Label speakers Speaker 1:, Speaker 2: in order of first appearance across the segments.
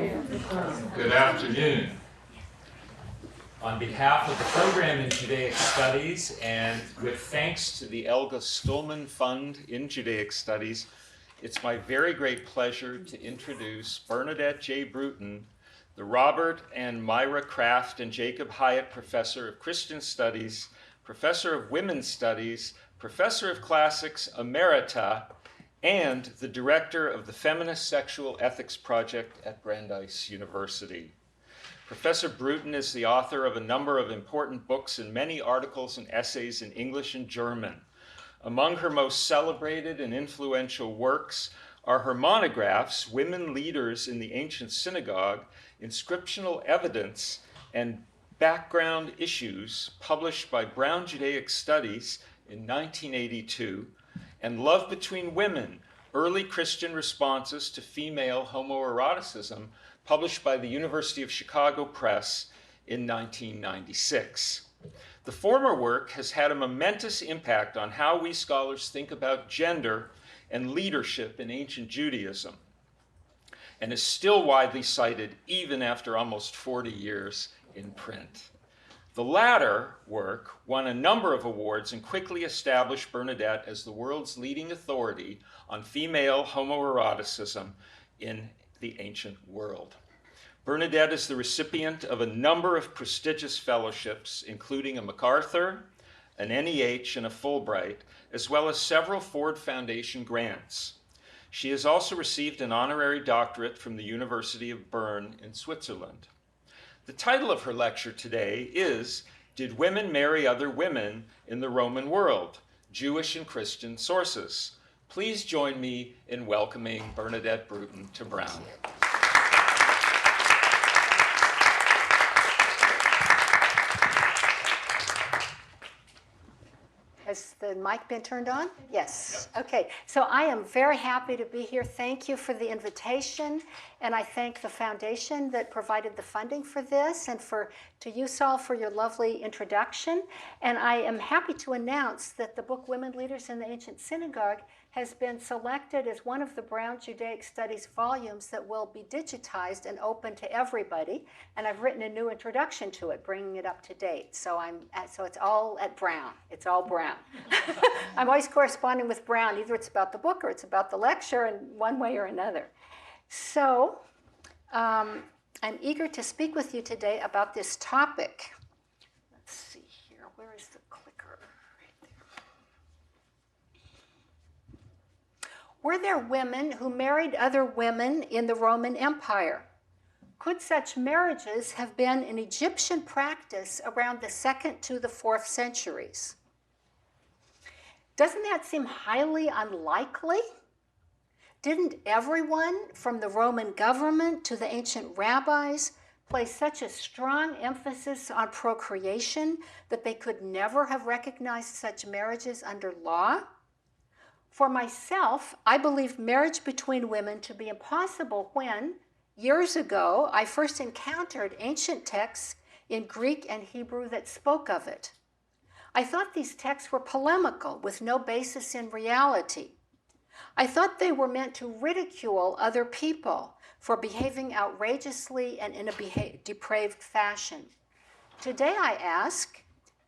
Speaker 1: Good afternoon. On behalf of the program in Judaic Studies and with thanks to the Elga Stulman Fund in Judaic Studies, it's my very great pleasure to introduce Bernadette J. Bruton, the Robert and Myra Kraft and Jacob Hyatt Professor of Christian Studies, Professor of Women's Studies, Professor of Classics Emerita, and the Director of the Feminist Sexual Ethics Project at Brandeis University. Professor Bruton is the author of a number of important books and many articles and essays in English and German. Among her most celebrated and influential works are her monographs, Women Leaders in the Ancient Synagogue, Inscriptional Evidence, and Background Issues, published by Brown Judaic Studies in 1982, and Love Between Women, Early Christian Responses to Female Homoeroticism, published by the University of Chicago Press in 1996. The former work has had a momentous impact on how we scholars think about gender and leadership in ancient Judaism, and is still widely cited even after almost 40 years in print. The latter work won a number of awards and quickly established Bernadette as the world's leading authority on female homoeroticism in the ancient world. Bernadette is the recipient of a number of prestigious fellowships, including a MacArthur, an NEH, and a Fulbright, as well as several Ford Foundation grants. She has also received an honorary doctorate from the University of Bern in Switzerland. The title of her lecture today is Did Women Marry Other Women in the Roman World? Jewish and Christian Sources. Please join me in welcoming Bernadette Bruton to Brown.
Speaker 2: Has the mic been turned on? Yes. Yep. Okay. So I am very happy to be here. Thank you for the invitation, and I thank the foundation that provided the funding for this, and to you, Saul, for your lovely introduction. And I am happy to announce that the book Women Leaders in the Ancient Synagogue has been selected as one of the Brown Judaic Studies volumes that will be digitized and open to everybody. And I've written a new introduction to it, bringing it up to date. So it's all at Brown. It's all Brown. I'm always corresponding with Brown. Either it's about the book or it's about the lecture in one way or another. So I'm eager to speak with you today about this topic. Let's see here. Where is the clicker? Right there. Were there women who married other women in the Roman Empire? Could such marriages have been an Egyptian practice around the 2nd to the 4th centuries? Doesn't that seem highly unlikely? Didn't everyone, from the Roman government to the ancient rabbis, place such a strong emphasis on procreation that they could never have recognized such marriages under law? For myself, I believe marriage between women to be impossible when, years ago, I first encountered ancient texts in Greek and Hebrew that spoke of it. I thought these texts were polemical with no basis in reality. I thought they were meant to ridicule other people for behaving outrageously and in a depraved fashion. Today I ask,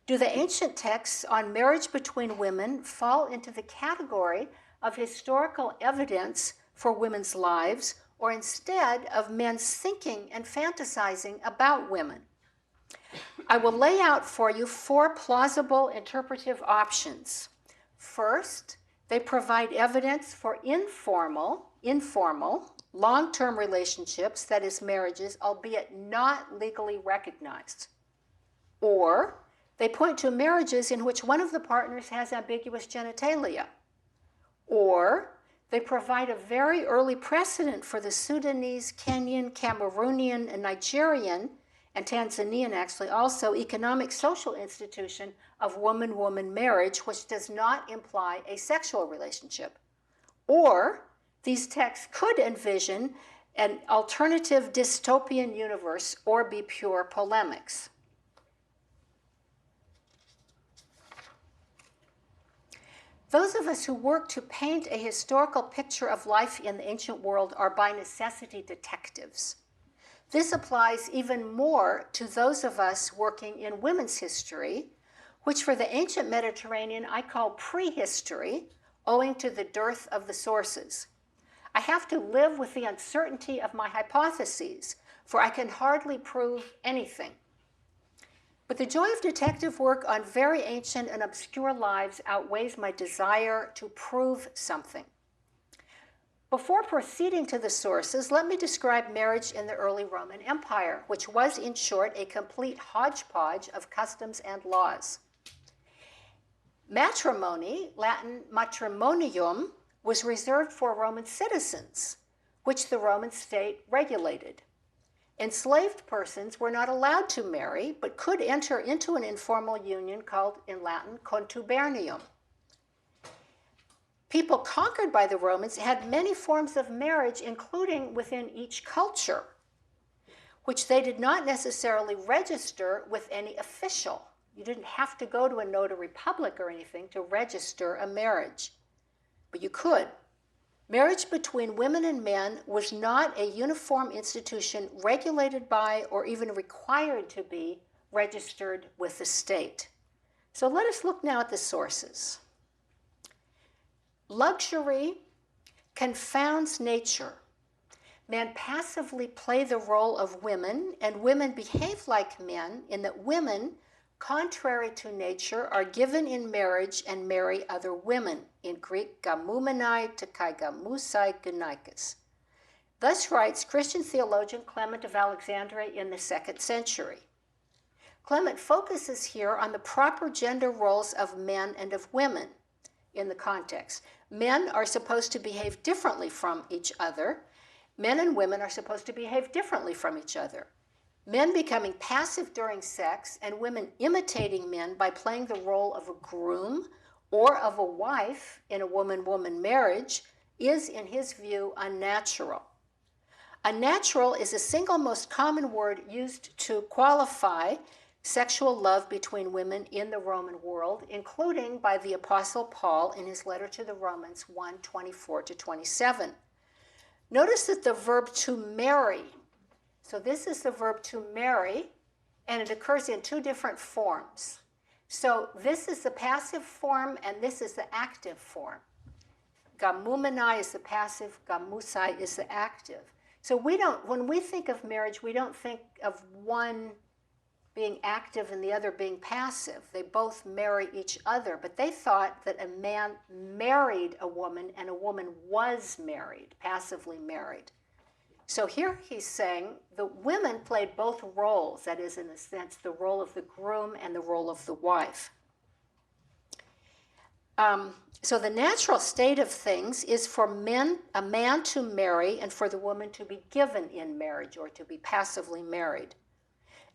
Speaker 2: do the ancient texts on marriage between women fall into the category of historical evidence for women's lives, or instead of men's thinking and fantasizing about women? I will lay out for you 4 plausible interpretive options. First, they provide evidence for informal, long-term relationships, that is marriages, albeit not legally recognized. Or they point to marriages in which one of the partners has ambiguous genitalia. Or they provide a very early precedent for the Sudanese, Kenyan, Cameroonian, and Nigerian, and Tanzanian actually also, economic social institution of woman-woman marriage, which does not imply a sexual relationship. Or these texts could envision an alternative dystopian universe or be pure polemics. Those of us who work to paint a historical picture of life in the ancient world are by necessity detectives. This applies even more to those of us working in women's history, which for the ancient Mediterranean I call prehistory, owing to the dearth of the sources. I have to live with the uncertainty of my hypotheses, for I can hardly prove anything. But the joy of detective work on very ancient and obscure lives outweighs my desire to prove something. Before proceeding to the sources, let me describe marriage in the early Roman Empire, which was, in short, a complete hodgepodge of customs and laws. Matrimony, Latin matrimonium, was reserved for Roman citizens, which the Roman state regulated. Enslaved persons were not allowed to marry, but could enter into an informal union called, in Latin, contubernium. People conquered by the Romans had many forms of marriage, including within each culture, which they did not necessarily register with any official. You didn't have to go to a notary public or anything to register a marriage, but you could. Marriage between women and men was not a uniform institution regulated by or even required to be registered with the state. So let us look now at the sources. Luxury confounds nature. Men passively play the role of women, and women behave like men in that women, contrary to nature, are given in marriage and marry other women. In Greek, gamoumenai to kai gamousai genikos. Thus writes Christian theologian Clement of Alexandria in the 2nd century. Clement focuses here on the proper gender roles of men and of women in the context. Men are supposed to behave differently from each other. Men and women are supposed to behave differently from each other. Men becoming passive during sex and women imitating men by playing the role of a groom or of a wife in a woman-woman marriage is, in his view, unnatural. Unnatural is the single most common word used to qualify sexual love between women in the Roman world, including by the Apostle Paul in his letter to the Romans 1:24-27. Notice that the verb to marry, so this is the verb to marry, and it occurs in two different forms. So this is the passive form, and this is the active form. Gamoumenai is the passive, gamousai is the active. So when we think of marriage, we don't think of one being active and the other being passive. They both marry each other, but they thought that a man married a woman and a woman was married, passively married. So here he's saying the women played both roles, that is, in a sense, the role of the groom and the role of the wife. So the natural state of things is for a man to marry and for the woman to be given in marriage or to be passively married.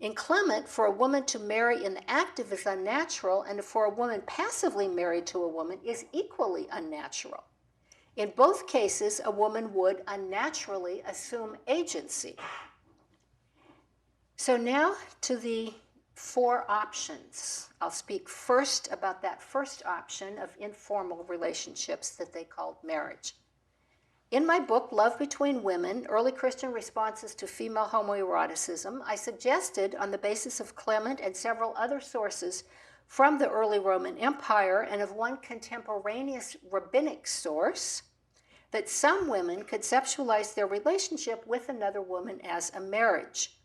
Speaker 2: In Clement, for a woman to marry in the active is unnatural, and for a woman passively married to a woman is equally unnatural. In both cases, a woman would unnaturally assume agency. So now to the 4 options. I'll speak first about that first option of informal relationships that they called marriage. In my book, Love Between Women, Early Christian Responses to Female Homoeroticism, I suggested, on the basis of Clement and several other sources from the early Roman Empire and of one contemporaneous rabbinic source, that some women conceptualize their relationship with another woman as a marriage.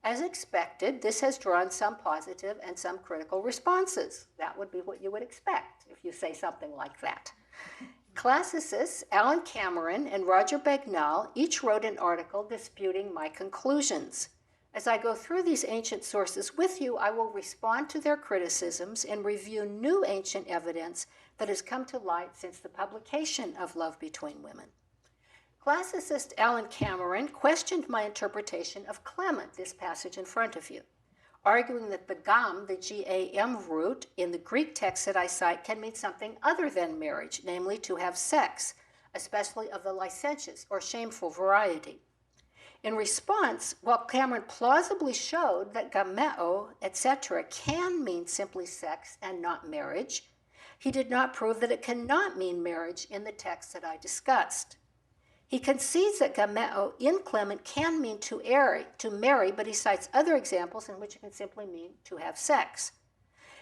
Speaker 2: As expected, this has drawn some positive and some critical responses. That would be what you would expect if you say something like that. Classicists Alan Cameron and Roger Bagnall each wrote an article disputing my conclusions. As I go through these ancient sources with you, I will respond to their criticisms and review new ancient evidence that has come to light since the publication of Love Between Women. Classicist Alan Cameron questioned my interpretation of Clement, this passage in front of you, arguing that the gam, the G-A-M root, in the Greek text that I cite can mean something other than marriage, namely to have sex, especially of the licentious or shameful variety. In response, while Cameron plausibly showed that gameo, etc., can mean simply sex and not marriage, he did not prove that it cannot mean marriage in the text that I discussed. He concedes that gameo in Clement can mean to marry, but he cites other examples in which it can simply mean to have sex.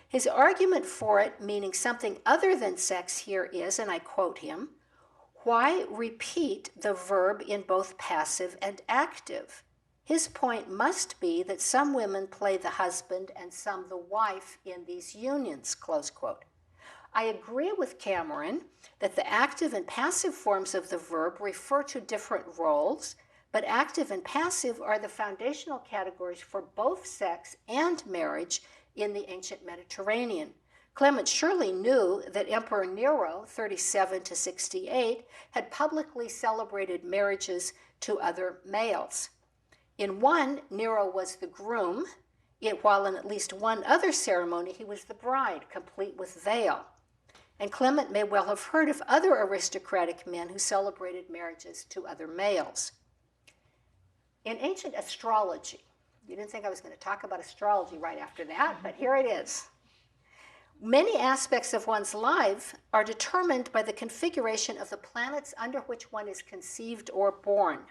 Speaker 2: His argument for it meaning something other than sex here is, and I quote him, "Why repeat the verb in both passive and active? His point must be that some women play the husband and some the wife in these unions," close quote. I agree with Cameron that the active and passive forms of the verb refer to different roles, but active and passive are the foundational categories for both sex and marriage in the ancient Mediterranean. Clement surely knew that Emperor Nero, 37 to 68, had publicly celebrated marriages to other males. In one, Nero was the groom, while in at least one other ceremony, he was the bride, complete with veil. And Clement may well have heard of other aristocratic men who celebrated marriages to other males. In ancient astrology, you didn't think I was going to talk about astrology right after that, but here it is. Many aspects of one's life are determined by the configuration of the planets under which one is conceived or born.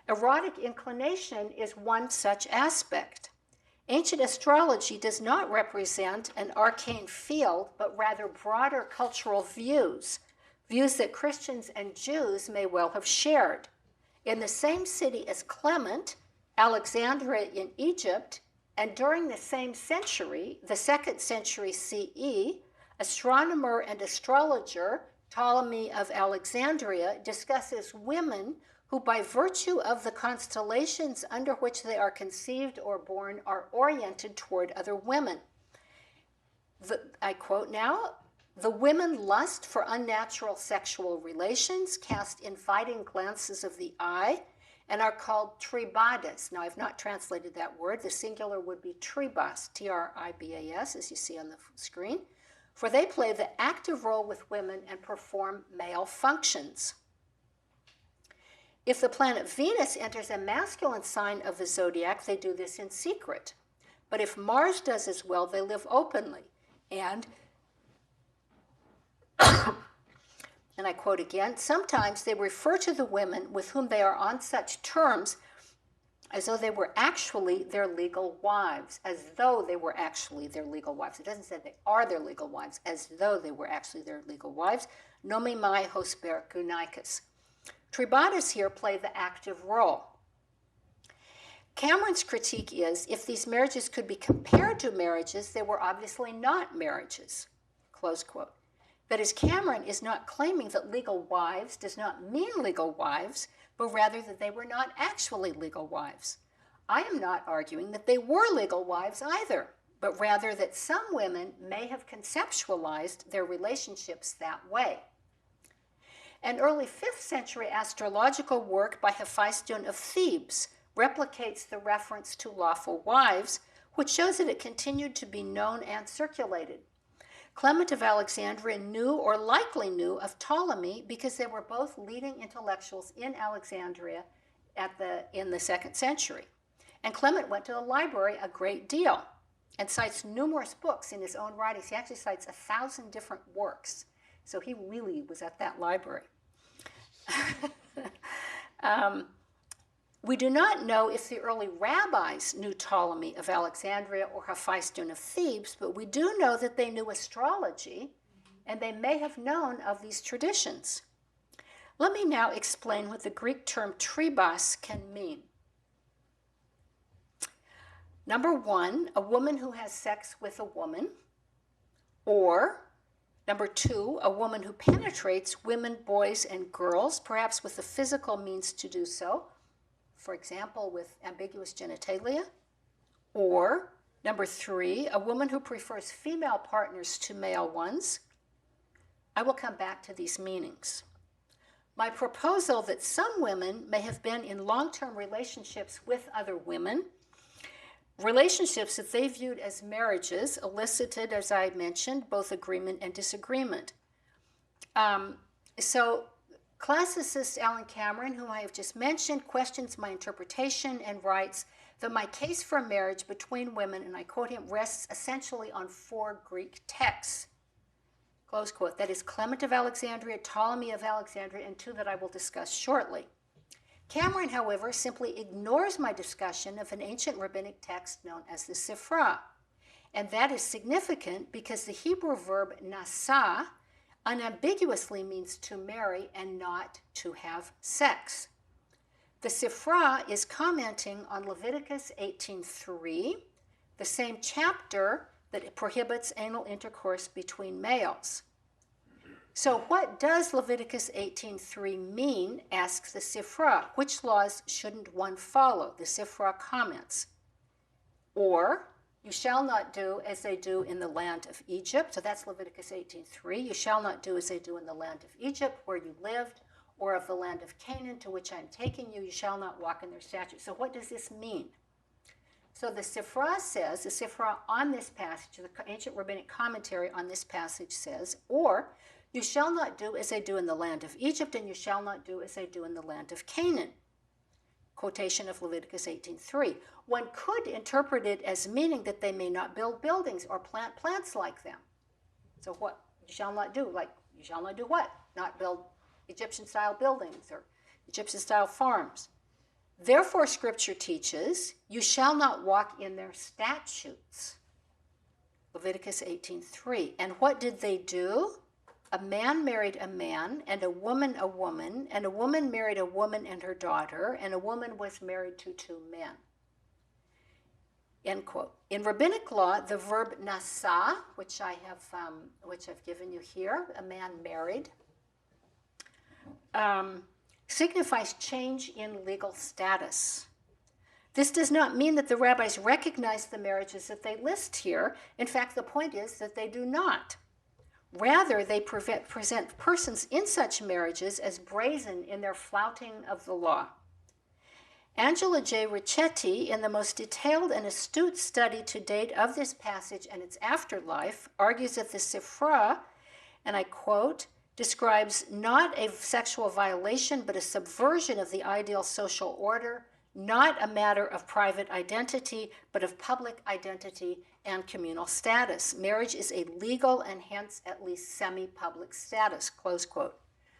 Speaker 2: Erotic inclination is one such aspect. Ancient astrology does not represent an arcane field, but rather broader cultural views that Christians and Jews may well have shared. In the same city as Clement, Alexandria in Egypt, and during the same century, the 2nd century CE, astronomer and astrologer Ptolemy of Alexandria discusses women who, by virtue of the constellations under which they are conceived or born, are oriented toward other women. I quote now, "The women lust for unnatural sexual relations, cast inviting glances of the eye, and are called tribades." Now, I've not translated that word. The singular would be tribas, T-R-I-B-A-S, as you see on the screen, for they play the active role with women and perform male functions. If the planet Venus enters a masculine sign of the zodiac, they do this in secret. But if Mars does as well, they live openly. And I quote again, "Sometimes they refer to the women with whom they are on such terms as though they were actually their legal wives," as though they were actually their legal wives. It doesn't say they are their legal wives, as though they were actually their legal wives. Nomimai hosper gunaikos. Tribades here play the active role. Cameron's critique is, if these marriages could be compared to marriages, they were obviously not marriages, close quote. That is, Cameron is not claiming that legal wives does not mean legal wives, but rather that they were not actually legal wives. I am not arguing that they were legal wives either, but rather that some women may have conceptualized their relationships that way. An early 5th century astrological work by Hephaestion of Thebes replicates the reference to lawful wives, which shows that it continued to be known and circulated. Clement of Alexandria knew, or likely knew, of Ptolemy because they were both leading intellectuals in Alexandria in the 2nd century. And Clement went to the library a great deal and cites numerous books in his own writings. He actually cites 1,000 different works. So he really was at that library. We do not know if the early rabbis knew Ptolemy of Alexandria or Hephaestion of Thebes, but we do know that they knew astrology, and they may have known of these traditions. Let me now explain what the Greek term tribas can mean. Number one, a woman who has sex with a woman, or number two, a woman who penetrates women, boys, and girls, perhaps with the physical means to do so, for example, with ambiguous genitalia. Or number three, a woman who prefers female partners to male ones. I will come back to these meanings. My proposal that some women may have been in long-term relationships with other women, relationships that they viewed as marriages, elicited, as I mentioned, both agreement and disagreement. So classicist Alan Cameron, whom I have just mentioned, questions my interpretation and writes that my case for marriage between women, and I quote him, rests essentially on 4 Greek texts. close quote. That is Clement of Alexandria, Ptolemy of Alexandria, and two that I will discuss shortly. Cameron, however, simply ignores my discussion of an ancient rabbinic text known as the Sifra. And that is significant because the Hebrew verb nasa unambiguously means to marry and not to have sex. The Sifra is commenting on Leviticus 18:3, the same chapter that prohibits anal intercourse between males. So what does Leviticus 18:3 mean, asks the Sifra. Which laws shouldn't one follow? The Sifra comments. Or, you shall not do as they do in the land of Egypt. So that's Leviticus 18:3. You shall not do as they do in the land of Egypt, where you lived, or of the land of Canaan, to which I am taking you. You shall not walk in their statutes. So what does this mean? So the Sifra says, the Sifra on this passage, the ancient rabbinic commentary on this passage says, or you shall not do as they do in the land of Egypt, and you shall not do as they do in the land of Canaan. Quotation of Leviticus 18:3. One could interpret it as meaning that they may not build buildings or plant plants like them. So what you shall not do, like you shall not do what? Not build Egyptian-style buildings or Egyptian-style farms. Therefore, Scripture teaches, you shall not walk in their statutes. Leviticus 18:3. And what did they do? A man married a man, and a woman, and a woman married a woman and her daughter, and a woman was married to two men. End quote. In rabbinic law, the verb nasa, which I've given you here, a man married, signifies change in legal status. This does not mean that the rabbis recognize the marriages that they list here. In fact, the point is that they do not. Rather, they present persons in such marriages as brazen in their flouting of the law. Angela J. Ricchetti, in the most detailed and astute study to date of this passage and its afterlife, argues that the Sifra, and I quote, describes not a sexual violation but a subversion of the ideal social order, not a matter of private identity but of public identity and communal status. Marriage is a legal and hence at least semi-public status, close quote.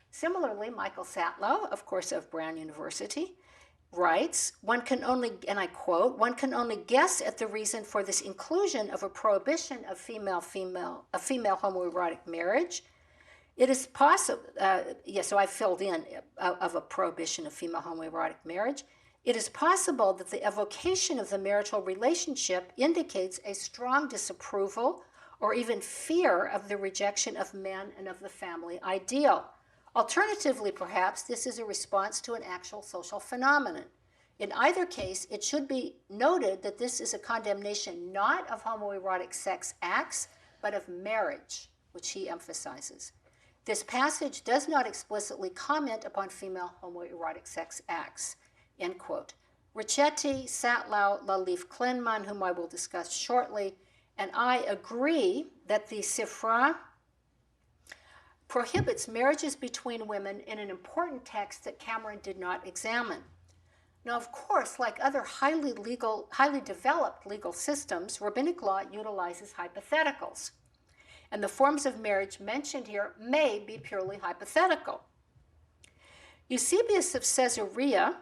Speaker 2: Similarly, Michael Satlow, of course of Brown University, writes, one can only, and I quote, one can only guess at the reason for this inclusion of a prohibition of female homoerotic marriage. It is possible, so I filled in of a prohibition of female homoerotic marriage. It is possible that the evocation of the marital relationship indicates a strong disapproval or even fear of the rejection of men and of the family ideal. Alternatively, perhaps, this is a response to an actual social phenomenon. In either case, it should be noted that this is a condemnation not of homoerotic sex acts, but of marriage, which he emphasizes. This passage does not explicitly comment upon female homoerotic sex acts. End quote. Ricchetti, Satlow, Lalif Klinman, whom I will discuss shortly, and I agree that the Sifra prohibits marriages between women in an important text that Cameron did not examine. Now, of course, like other highly developed legal systems, rabbinic law utilizes hypotheticals. And the forms of marriage mentioned here may be purely hypothetical. Eusebius of Caesarea,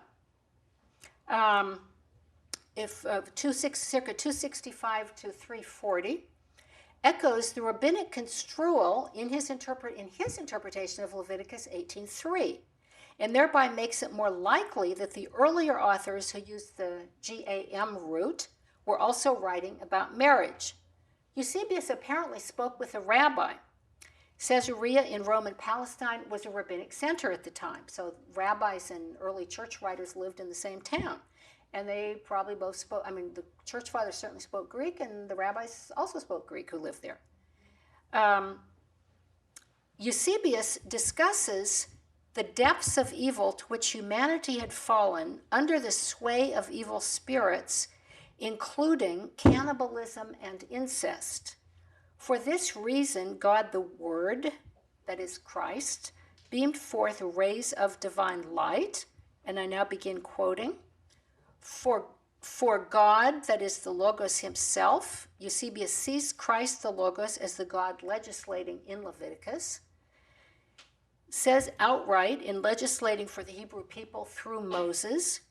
Speaker 2: circa 265 to 340, echoes the rabbinic construal in his interpretation of Leviticus 18:3, and thereby makes it more likely that the earlier authors who used the GAM root were also writing about marriage. Eusebius apparently spoke with a rabbi. Caesarea in Roman Palestine was a rabbinic center at the time, so rabbis and early church writers lived in the same town. And they probably both spoke, the church fathers certainly spoke Greek, and the rabbis also spoke Greek who lived there. Eusebius discusses the depths of evil to which humanity had fallen under the sway of evil spirits, including cannibalism and incest. For this reason, God the Word, that is Christ, beamed forth rays of divine light, and I now begin quoting, For For God, that is the Logos himself, Eusebius sees Christ the Logos as the God legislating in Leviticus, says outright in legislating for the Hebrew people through Moses,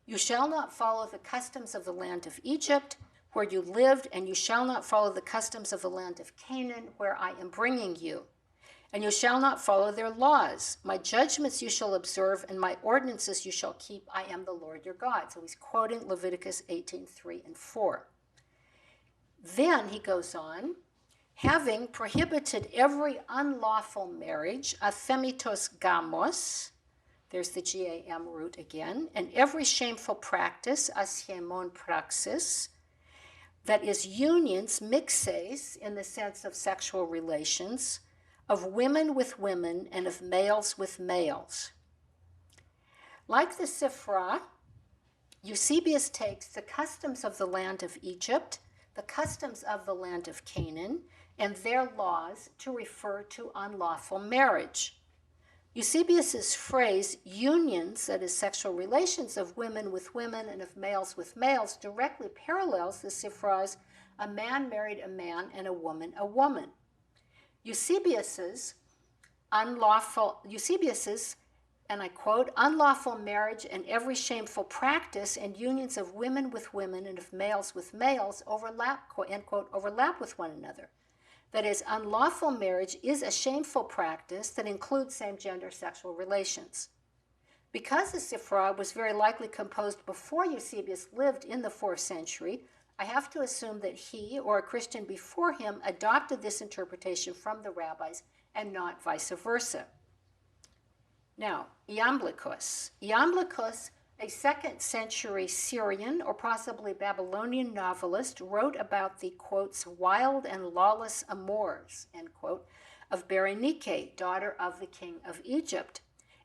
Speaker 2: you shall not follow the customs of the land of Egypt, where you lived, and you shall not follow the customs of the land of Canaan, where I am bringing you. And you shall not follow their laws. My judgments you shall observe, and my ordinances you shall keep. I am the Lord your God. So he's quoting Leviticus 18:3 and 4. Then he goes on, having prohibited every unlawful marriage, athemitos gamos, there's the G-A-M root again, and every shameful practice, asiemon praxis, that is unions, mixes, in the sense of sexual relations, of women with women and of males with males. Like the Sifra, Eusebius takes the customs of the land of Egypt, the customs of the land of Canaan, and their laws to refer to unlawful marriage. Eusebius's phrase, unions, that is sexual relations of women with women and of males with males, directly parallels the Sifra's a man married a man and a woman, Eusebius's, and I quote, unlawful marriage and every shameful practice and unions of women with women and of males with males overlap, end quote, overlap with one another. That is, unlawful marriage is a shameful practice that includes same-gender sexual relations. Because the Sifra was very likely composed before Eusebius lived in the 4th century, I have to assume that he or a Christian before him adopted this interpretation from the rabbis and not vice versa. Now, Iamblichus. Iamblichus, a 2nd century Syrian or possibly Babylonian novelist, wrote about the, quotes, wild and lawless amours, end quote, of Berenike, daughter of the king of Egypt,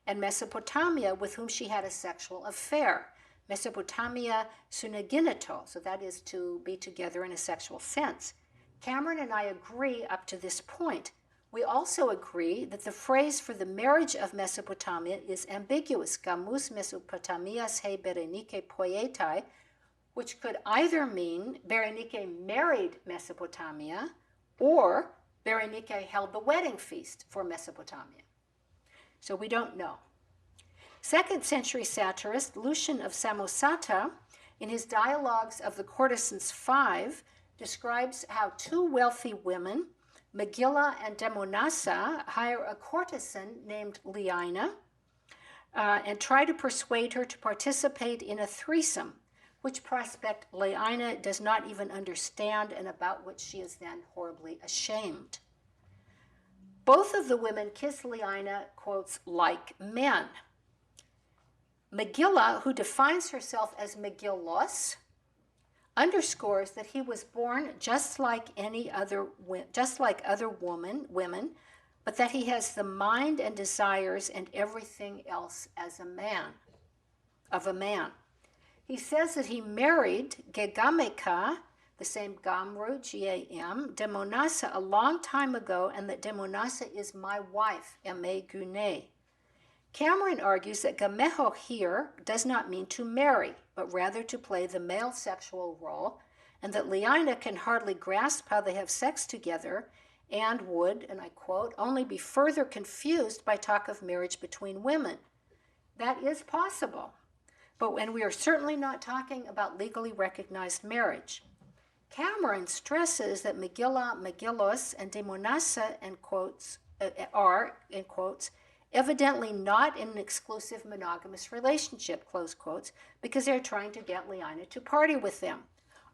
Speaker 2: and Mesopotamia, with whom she had a sexual affair. Mesopotamia sunaginato, so that is to be together in a sexual sense. Cameron and I agree up to this point. We also agree that the phrase for the marriage of Mesopotamia is ambiguous, gamus Mesopotamias he Berenike poietai, which could either mean Berenike married Mesopotamia or Berenike held the wedding feast for Mesopotamia. So we don't know. 2nd century satirist Lucian of Samosata, in his Dialogues of the Courtesans 5, describes how 2 wealthy women, Megilla and Demonassa, hire a courtesan named Leina and try to persuade her to participate in a threesome, which prospect Leina does not even understand and about which she is then horribly ashamed. Both of the women kiss Leina, quotes, like men. Megilla, who defines herself as Megillos, underscores that he was born just like other women, but that he has the mind and desires and everything else as a man. He says that he married Gegameka, the same gam root, G-A-M, Demonassa a long time ago, and that Demonassa is my wife, M-A-Gune. Cameron argues that gameho here does not mean to marry, but rather to play the male sexual role, and that Leina can hardly grasp how they have sex together and would, and I quote, only be further confused by talk of marriage between women. That is possible, but when we are certainly not talking about legally recognized marriage. Cameron stresses that Megilla, Megillos, and Demonassa, end quotes, are, in quotes, evidently not in an exclusive monogamous relationship, close quotes, because they're trying to get Leina to party with them.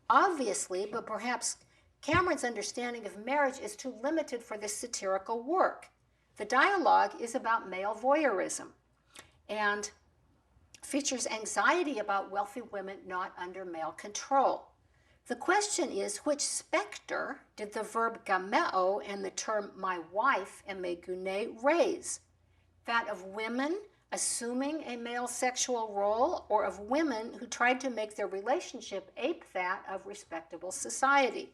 Speaker 2: Obviously, but perhaps Cameron's understanding of marriage is too limited for this satirical work. The dialogue is about male voyeurism and features anxiety about wealthy women not under male control. The question is, which specter did the verb gameo and the term my wife, emegune, raise? That of women assuming a male sexual role, or of women who tried to make their relationship ape that of respectable society?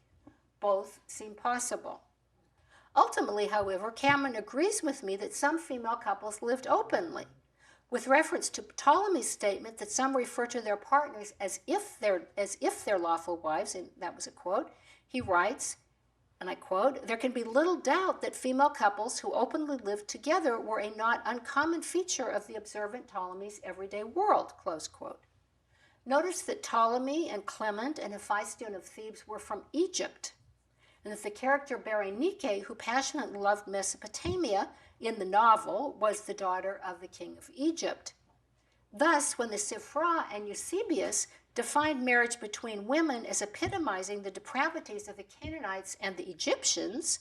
Speaker 2: Both seem possible. Ultimately, however, Cameron agrees with me that some female couples lived openly. With reference to Ptolemy's statement that some refer to their partners as if they're lawful wives, and that was a quote, he writes, and I quote, "There can be little doubt that female couples who openly lived together were a not uncommon feature of the observant Ptolemy's everyday world," close quote. Notice that Ptolemy and Clement and Hephaestion of Thebes were from Egypt, and that the character Berenike, who passionately loved Mesopotamia in the novel, was the daughter of the king of Egypt. Thus, when the Sifra and Eusebius defined marriage between women as epitomizing the depravities of the Canaanites and the Egyptians,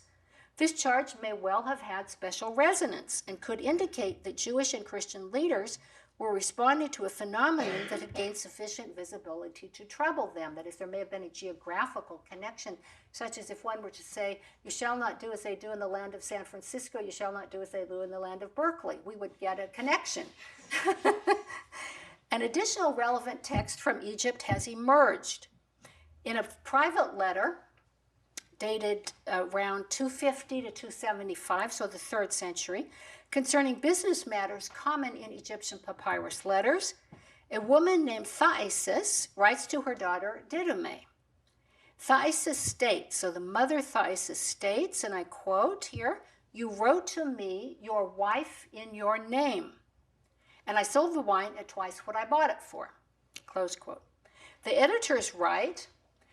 Speaker 2: this charge may well have had special resonance and could indicate that Jewish and Christian leaders were responding to a phenomenon that had gained sufficient visibility to trouble them. That is, there may have been a geographical connection, such as if one were to say, "You shall not do as they do in the land of San Francisco, you shall not do as they do in the land of Berkeley." We would get a connection. An additional relevant text from Egypt has emerged. In a private letter dated around 250 to 275, so the 3rd century, concerning business matters common in Egyptian papyrus letters, a woman named Paitous writes to her daughter Didyme. Paitous states, so the mother Paitous states, and I quote here, "You wrote to me, your wife in your name, and I sold the wine at twice what I bought it for," close quote. The editors write,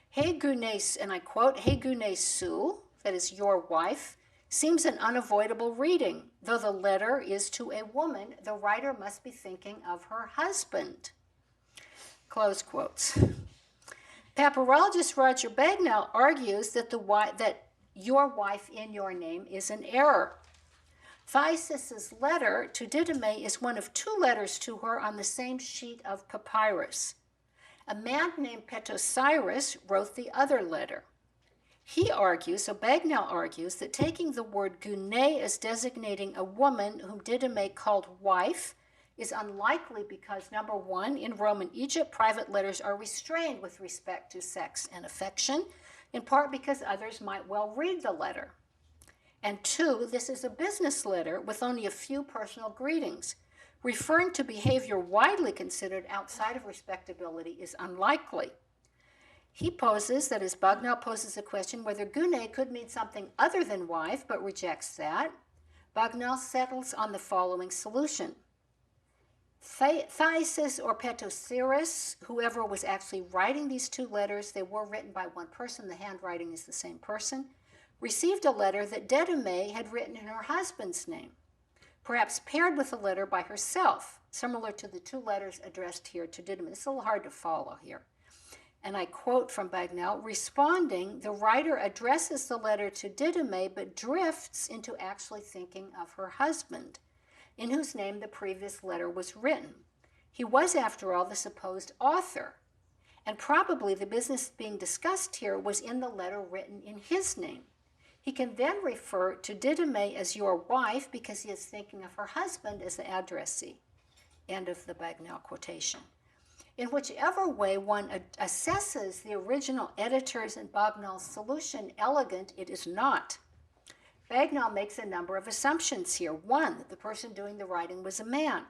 Speaker 2: "He Gunes," and I quote, "He Gunesu," that is your wife, seems an unavoidable reading. Though the letter is to a woman, the writer must be thinking of her husband. Close quotes. Papyrologist Roger Bagnall argues that that your wife in your name is an error. Paitous' letter to Didyme is one of 2 letters to her on the same sheet of papyrus. A man named Pantous wrote the other letter. He argues, so Bagnall argues, that taking the word gune as designating a woman whom Didyme called wife is unlikely because, number one, in Roman Egypt, private letters are restrained with respect to sex and affection, in part because others might well read the letter. And 2, this is a business letter with only a few personal greetings. Referring to behavior widely considered outside of respectability is unlikely. He poses, that is, Bagnall poses a question whether gune could mean something other than wife, but rejects that. Bagnall settles on the following solution. Paitous or Paitous, whoever was actually writing these 2 letters, they were written by one person, the handwriting is the same person, received a letter that Didyme had written in her husband's name, perhaps paired with a letter by herself, similar to the 2 letters addressed here to Didyme. It's a little hard to follow here. And I quote from Bagnall, "Responding, the writer addresses the letter to Didyme, but drifts into actually thinking of her husband, in whose name the previous letter was written. He was, after all, the supposed author, and probably the business being discussed here was in the letter written in his name. He can then refer to Didyme as your wife because he is thinking of her husband as the addressee." End of the Bagnall quotation. In whichever way one assesses the original editors and Bagnall's solution elegant, it is not. Bagnall makes a number of assumptions here. 1, that the person doing the writing was a man.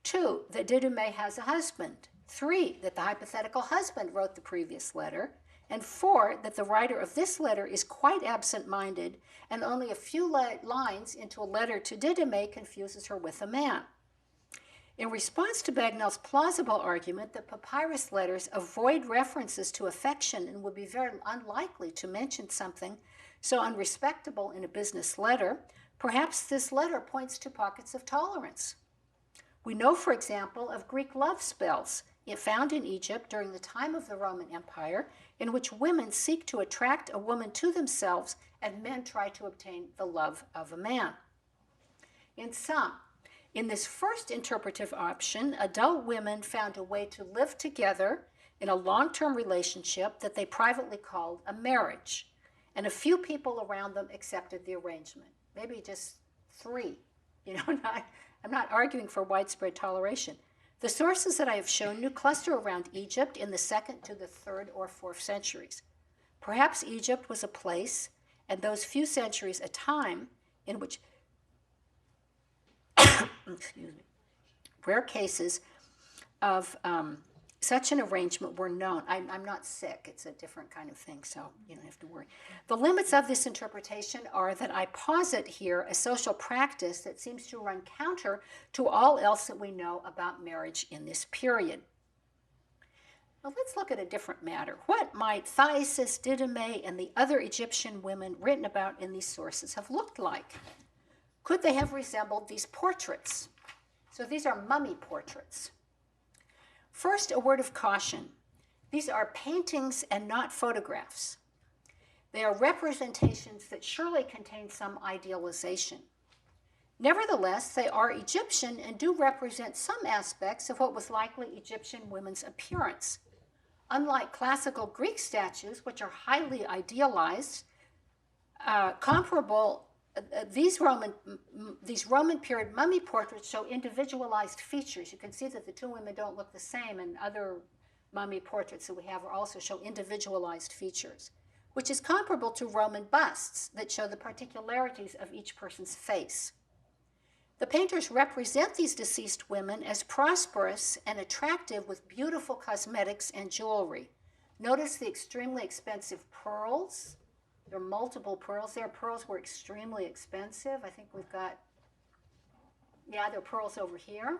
Speaker 2: 2, that Didyme has a husband. 3, that the hypothetical husband wrote the previous letter. And 4, that the writer of this letter is quite absent-minded and only a few lines into a letter to Didyme confuses her with a man. In response to Bagnall's plausible argument that papyrus letters avoid references to affection and would be very unlikely to mention something so unrespectable in a business letter, perhaps this letter points to pockets of tolerance. We know, for example, of Greek love spells found in Egypt during the time of the Roman Empire, in which women seek to attract a woman to themselves and men try to obtain the love of a man. In sum, in this first interpretive option, adult women found a way to live together in a long-term relationship that they privately called a marriage, and a few people around them accepted the arrangement, maybe just 3. I'm not arguing for widespread toleration. The sources that I have shown you cluster around Egypt in the 2nd to the 3rd or 4th centuries. Perhaps Egypt was a place, and those few centuries a time, in which rare cases of such an arrangement were known. I'm not sick. It's a different kind of thing, so you don't have to worry. The limits of this interpretation are that I posit here a social practice that seems to run counter to all else that we know about marriage in this period. Well, let's look at a different matter. What might Paitous, Didyme, and the other Egyptian women written about in these sources have looked like? Could they have resembled these portraits? So these are mummy portraits. First, a word of caution. These are paintings and not photographs. They are representations that surely contain some idealization. Nevertheless, they are Egyptian and do represent some aspects of what was likely Egyptian women's appearance. Unlike classical Greek statues, which are highly idealized, these Roman period mummy portraits show individualized features. You can see that the two women don't look the same, and other mummy portraits that we have also show individualized features, which is comparable to Roman busts that show the particularities of each person's face. The painters represent these deceased women as prosperous and attractive with beautiful cosmetics and jewelry. Notice the extremely expensive pearls. There are multiple pearls there. Pearls were extremely expensive. I think we've got, there are pearls over here.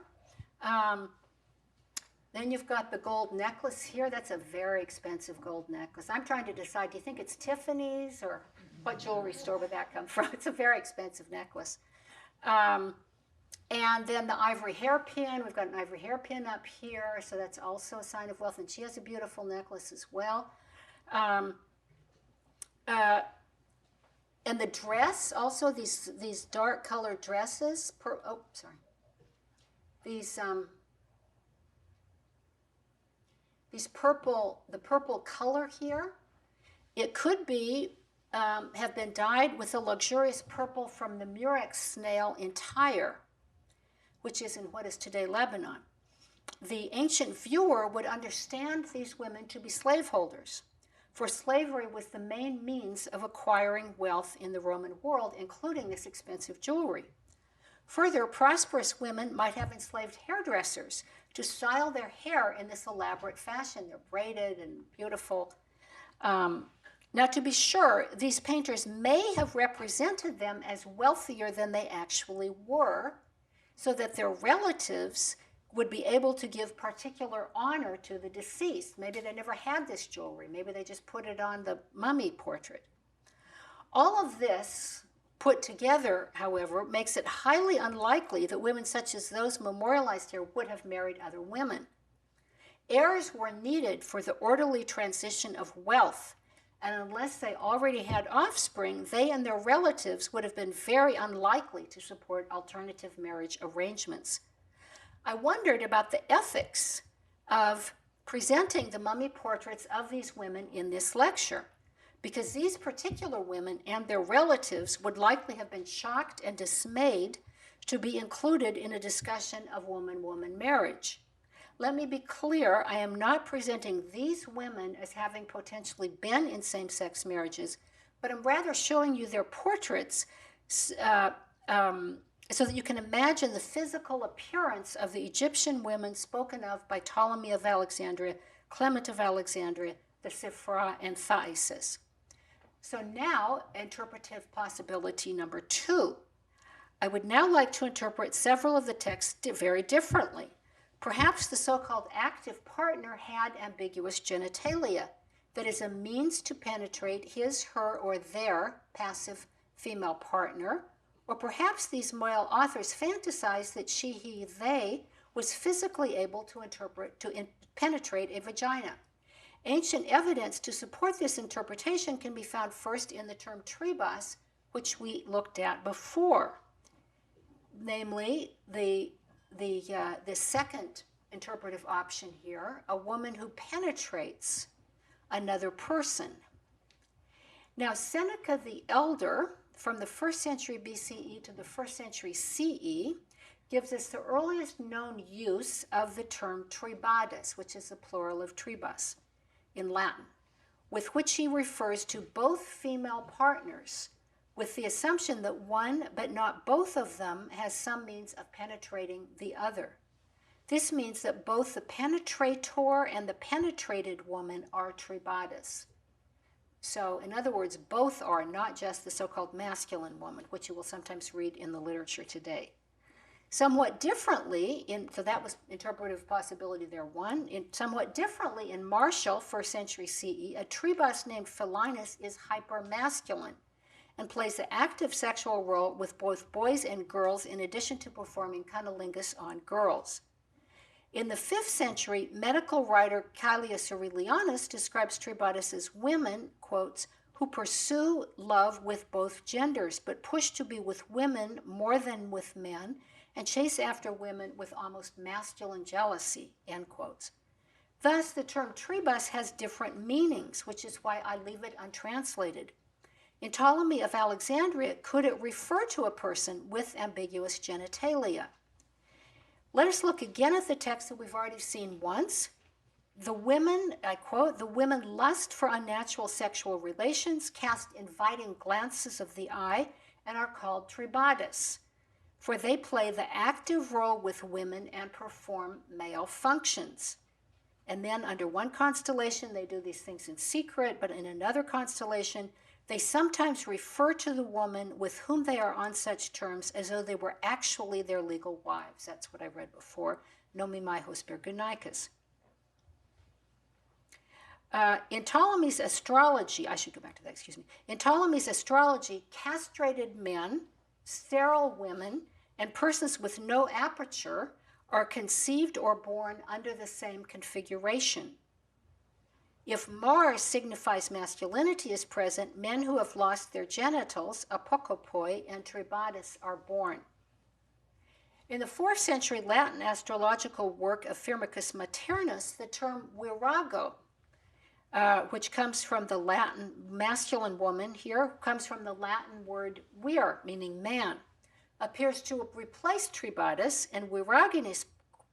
Speaker 2: Then you've got the gold necklace here. That's a very expensive gold necklace. I'm trying to decide, do you think it's Tiffany's or what jewelry store would that come from? It's a very expensive necklace. And then the ivory hairpin. We've got an ivory hairpin up here, so that's also a sign of wealth. And she has a beautiful necklace as well. And the dress, also these dark colored dresses. These purple color here. It could be have been dyed with a luxurious purple from the murex snail in Tyre, which is in what is today Lebanon. The ancient viewer would understand these women to be slaveholders, for slavery was the main means of acquiring wealth in the Roman world, including this expensive jewelry. Further, prosperous women might have enslaved hairdressers to style their hair in this elaborate fashion. They're braided and beautiful. Now, to be sure, these painters may have represented them as wealthier than they actually were, so that their relatives would be able to give particular honor to the deceased. Maybe they never had this jewelry. Maybe they just put it on the mummy portrait. All of this put together, however, makes it highly unlikely that women such as those memorialized here would have married other women. Heirs were needed for the orderly transition of wealth, and unless they already had offspring, they and their relatives would have been very unlikely to support alternative marriage arrangements. I wondered about the ethics of presenting the mummy portraits of these women in this lecture, because these particular women and their relatives would likely have been shocked and dismayed to be included in a discussion of woman-woman marriage. Let me be clear, I am not presenting these women as having potentially been in same-sex marriages, but I'm rather showing you their portraits so that you can imagine the physical appearance of the Egyptian women spoken of by Ptolemy of Alexandria, Clement of Alexandria, the Siphra, and Paitous. So now, interpretive possibility number 2. I would now like to interpret several of the texts very differently. Perhaps the so-called active partner had ambiguous genitalia, that is a means to penetrate his, her, or their passive female partner, or perhaps these male authors fantasized that she, he, they was physically able to penetrate a vagina. Ancient evidence to support this interpretation can be found first in the term tribas, which we looked at before, namely the second interpretive option here, a woman who penetrates another person. Now, Seneca the Elder, from the 1st century BCE to the 1st century CE, gives us the earliest known use of the term tribadus, which is the plural of tribus in Latin, with which he refers to both female partners, with the assumption that one, but not both of them, has some means of penetrating the other. This means that both the penetrator and the penetrated woman are tribatus. So, in other words, both are, not just the so-called masculine woman, which you will sometimes read in the literature today. Somewhat differently, so that was interpretive possibility there one. Somewhat differently in Martial, 1st century CE, a tribus named Philinus is hypermasculine and plays an active sexual role with both boys and girls in addition to performing cunnilingus on girls. In the 5th century, medical writer Caelius Aurelianus describes tribatus as women, quotes, who pursue love with both genders, but push to be with women more than with men, and chase after women with almost masculine jealousy, end quotes. Thus, the term tribus has different meanings, which is why I leave it untranslated. In Ptolemy of Alexandria, could it refer to a person with ambiguous genitalia? Let us look again at the text that we've already seen once. The women, I quote, the women lust for unnatural sexual relations, cast inviting glances of the eye, and are called tribatus, for they play the active role with women and perform male functions. And then under one constellation, they do these things in secret, but in another constellation, they sometimes refer to the woman with whom they are on such terms as though they were actually their legal wives. That's what I read before, nomimai bergunaikas. In Ptolemy's astrology, I should go back to that, excuse me. In Ptolemy's astrology, castrated men, sterile women, and persons with no aperture are conceived or born under the same configuration. If Mars signifies masculinity is present, men who have lost their genitals, apokopoi, and tribatus are born. In the 4th century Latin astrological work of Firmicus Maternus, the term virago, which comes from the Latin masculine woman here, comes from the Latin word vir, meaning man, appears to replace tribatus, and viraginis,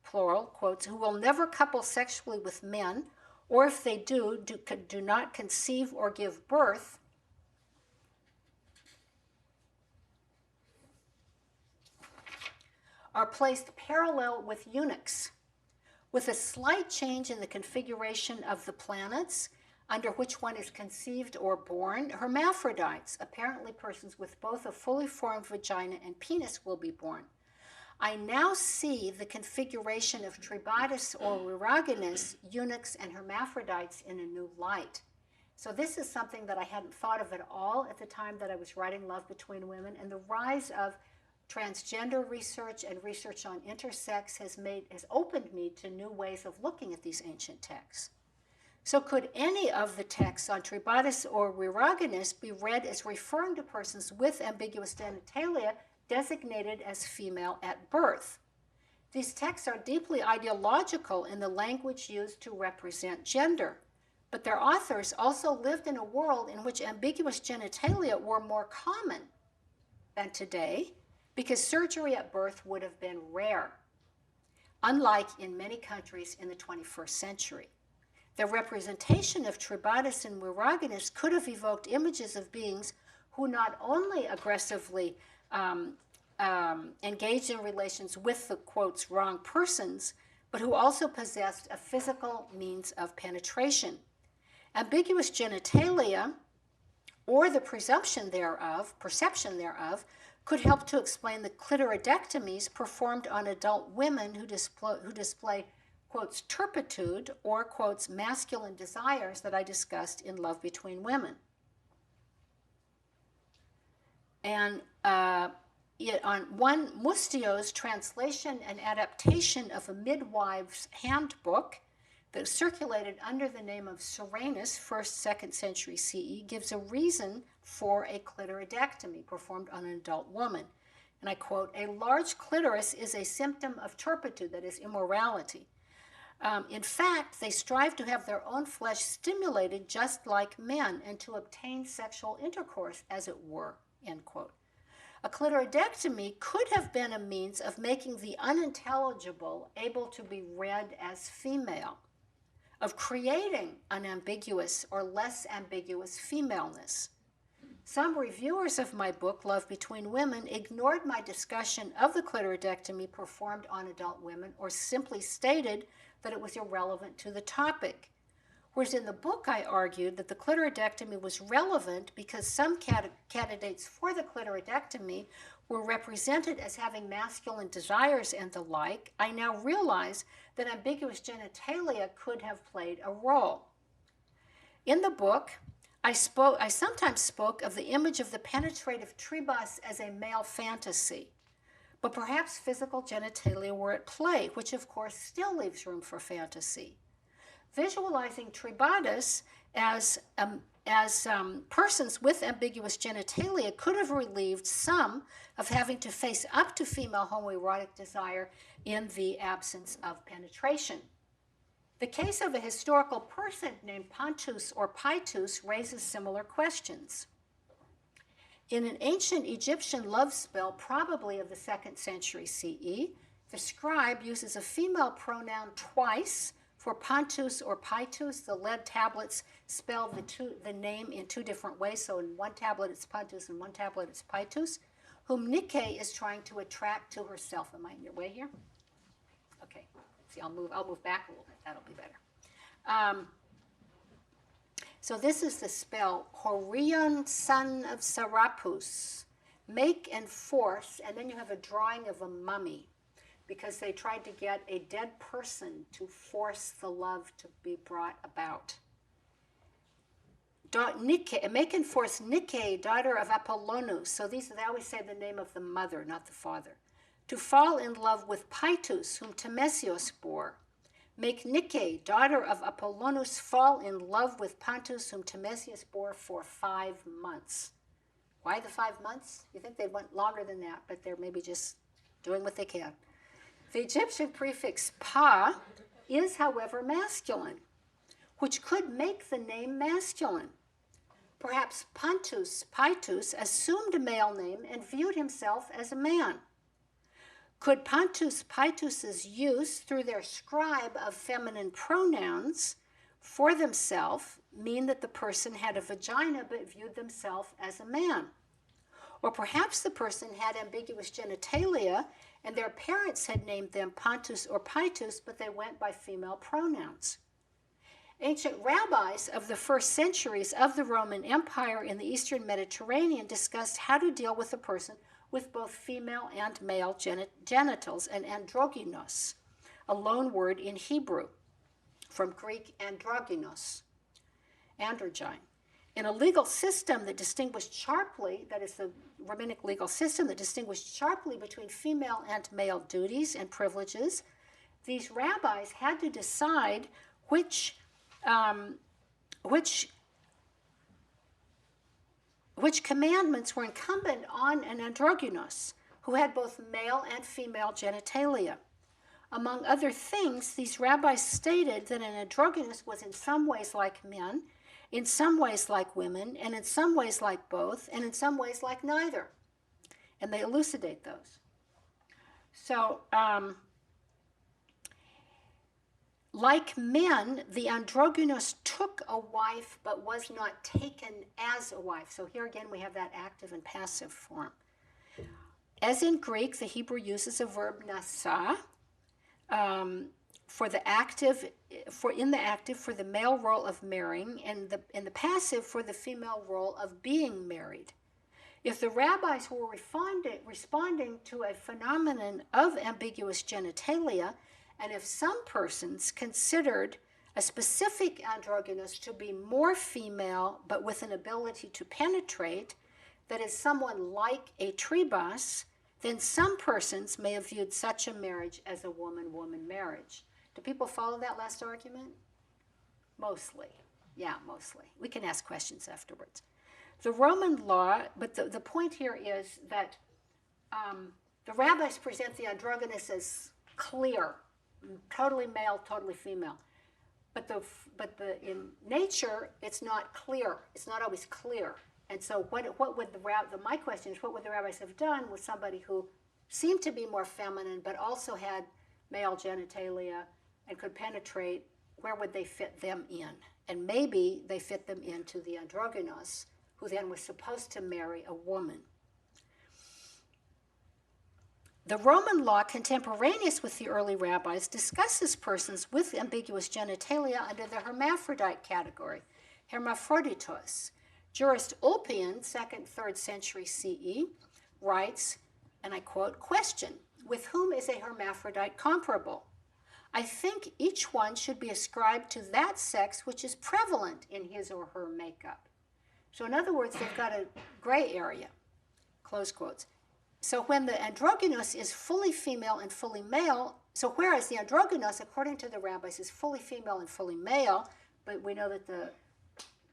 Speaker 2: plural, quotes, who will never couple sexually with men, or if they do not conceive or give birth, are placed parallel with eunuchs, with a slight change in the configuration of the planets under which one is conceived or born. Hermaphrodites, apparently persons with both a fully formed vagina and penis, will be born. I now see the configuration of tribatus or viraginis, eunuchs, and hermaphrodites in a new light. So this is something that I hadn't thought of at all at the time that I was writing Love Between Women, and the rise of transgender research and research on intersex has opened me to new ways of looking at these ancient texts. So could any of the texts on tribatus or viraginis be read as referring to persons with ambiguous genitalia designated as female at birth? These texts are deeply ideological in the language used to represent gender, but their authors also lived in a world in which ambiguous genitalia were more common than today, because surgery at birth would have been rare, unlike in many countries in the 21st century. The representation of tribatus and viraginis could have evoked images of beings who not only aggressively engaged in relations with the, quotes, wrong persons, but who also possessed a physical means of penetration. Ambiguous genitalia, or the perception thereof, could help to explain the clitoridectomies performed on adult women who display, quotes, turpitude, or, quotes, masculine desires that I discussed in Love Between Women. And on one Mustio's translation and adaptation of a midwife's handbook that circulated under the name of Serenus, 1st, 2nd century CE, gives a reason for a clitoridectomy performed on an adult woman. And I quote, "A large clitoris is a symptom of turpitude," that is immorality. In fact, they strive to have their own flesh stimulated just like men and to obtain sexual intercourse, as it were, end quote. A clitoridectomy could have been a means of making the unintelligible able to be read as female, of creating an ambiguous or less ambiguous femaleness. Some reviewers of my book, Love Between Women, ignored my discussion of the clitoridectomy performed on adult women or simply stated that it was irrelevant to the topic. Whereas in the book, I argued that the clitoridectomy was relevant because some candidates for the clitoridectomy were represented as having masculine desires and the like. I now realize that ambiguous genitalia could have played a role. In the book, I sometimes spoke of the image of the penetrative tribus as a male fantasy, but perhaps physical genitalia were at play, which of course still leaves room for fantasy. Visualizing tribatus as persons with ambiguous genitalia could have relieved some of having to face up to female homoerotic desire in the absence of penetration. The case of a historical person named Pantous or Paitous raises similar questions. In an ancient Egyptian love spell, probably of the 2nd century CE, the scribe uses a female pronoun twice for Pantous or Paitous. The lead tablets spell the name in 2 different ways. So in one tablet it's Pantous and one tablet it's Paitous, whom Nike is trying to attract to herself. Am I in your way here? Okay. See, I'll move back a little bit. That'll be better. So this is the spell, Horion, son of Serapis, make and force, and then you have a drawing of a mummy, because they tried to get a dead person to force the love to be brought about. Make and force Nike, daughter of Apollonus. So they always say the name of the mother, not the father. To fall in love with Paitous, whom Temesios bore. Make Nike, daughter of Apollonus, fall in love with Pantous, whom Temesios bore for 5 months. Why the 5 months? You think they went longer than that, but they're maybe just doing what they can. The Egyptian prefix pa is, however, masculine, which could make the name masculine. Perhaps Paitous assumed a male name and viewed himself as a man. Could Paitous' use through their scribe of feminine pronouns for themselves mean that the person had a vagina but viewed themselves as a man? Or perhaps the person had ambiguous genitalia and their parents had named them Pantous or Paitous, but they went by female pronouns. Ancient rabbis of the 1st centuries of the Roman Empire in the Eastern Mediterranean discussed how to deal with a person with both female and male genitals, and androgynos, a loan word in Hebrew, from Greek androgynos, androgyne. In a legal system that distinguished sharply, that is the rabbinic legal system that distinguished sharply between female and male duties and privileges, these rabbis had to decide which commandments were incumbent on an androgynos, who had both male and female genitalia. Among other things, these rabbis stated that an androgynous was in some ways like men, in some ways like women, and in some ways like both, and in some ways like neither. And they elucidate those. So, like men, the androgynous took a wife but was not taken as a wife. So here again we have that active and passive form. As in Greek, the Hebrew uses a verb nasa for the active, for the male role of marrying, and in the passive for the female role of being married. If the rabbis were responding to a phenomenon of ambiguous genitalia, and if some persons considered a specific androgynous to be more female but with an ability to penetrate, that is someone like a tribus, then some persons may have viewed such a marriage as a woman-woman marriage. Do people follow that last argument? Mostly. Yeah, mostly. We can ask questions afterwards. The Roman law, but the point here is that the rabbis present the androgynous as clear, totally male, totally female. But in nature, it's not clear. It's not always clear. And so what would my question is, what would the rabbis have done with somebody who seemed to be more feminine but also had male genitalia and could penetrate? Where would they fit them in? And maybe they fit them into the androgynous, who then was supposed to marry a woman. The Roman law contemporaneous with the early rabbis discusses persons with ambiguous genitalia under the hermaphrodite category, hermaphroditos. Jurist Ulpian, 2nd, 3rd century CE, writes, and I quote, "Question, with whom is a hermaphrodite comparable? I think each one should be ascribed to that sex which is prevalent in his or her makeup." So in other words, they've got a gray area, close quotes. So when the androgynous is fully female and fully male, so whereas the androgynous, according to the rabbis, is fully female and fully male, but we know that the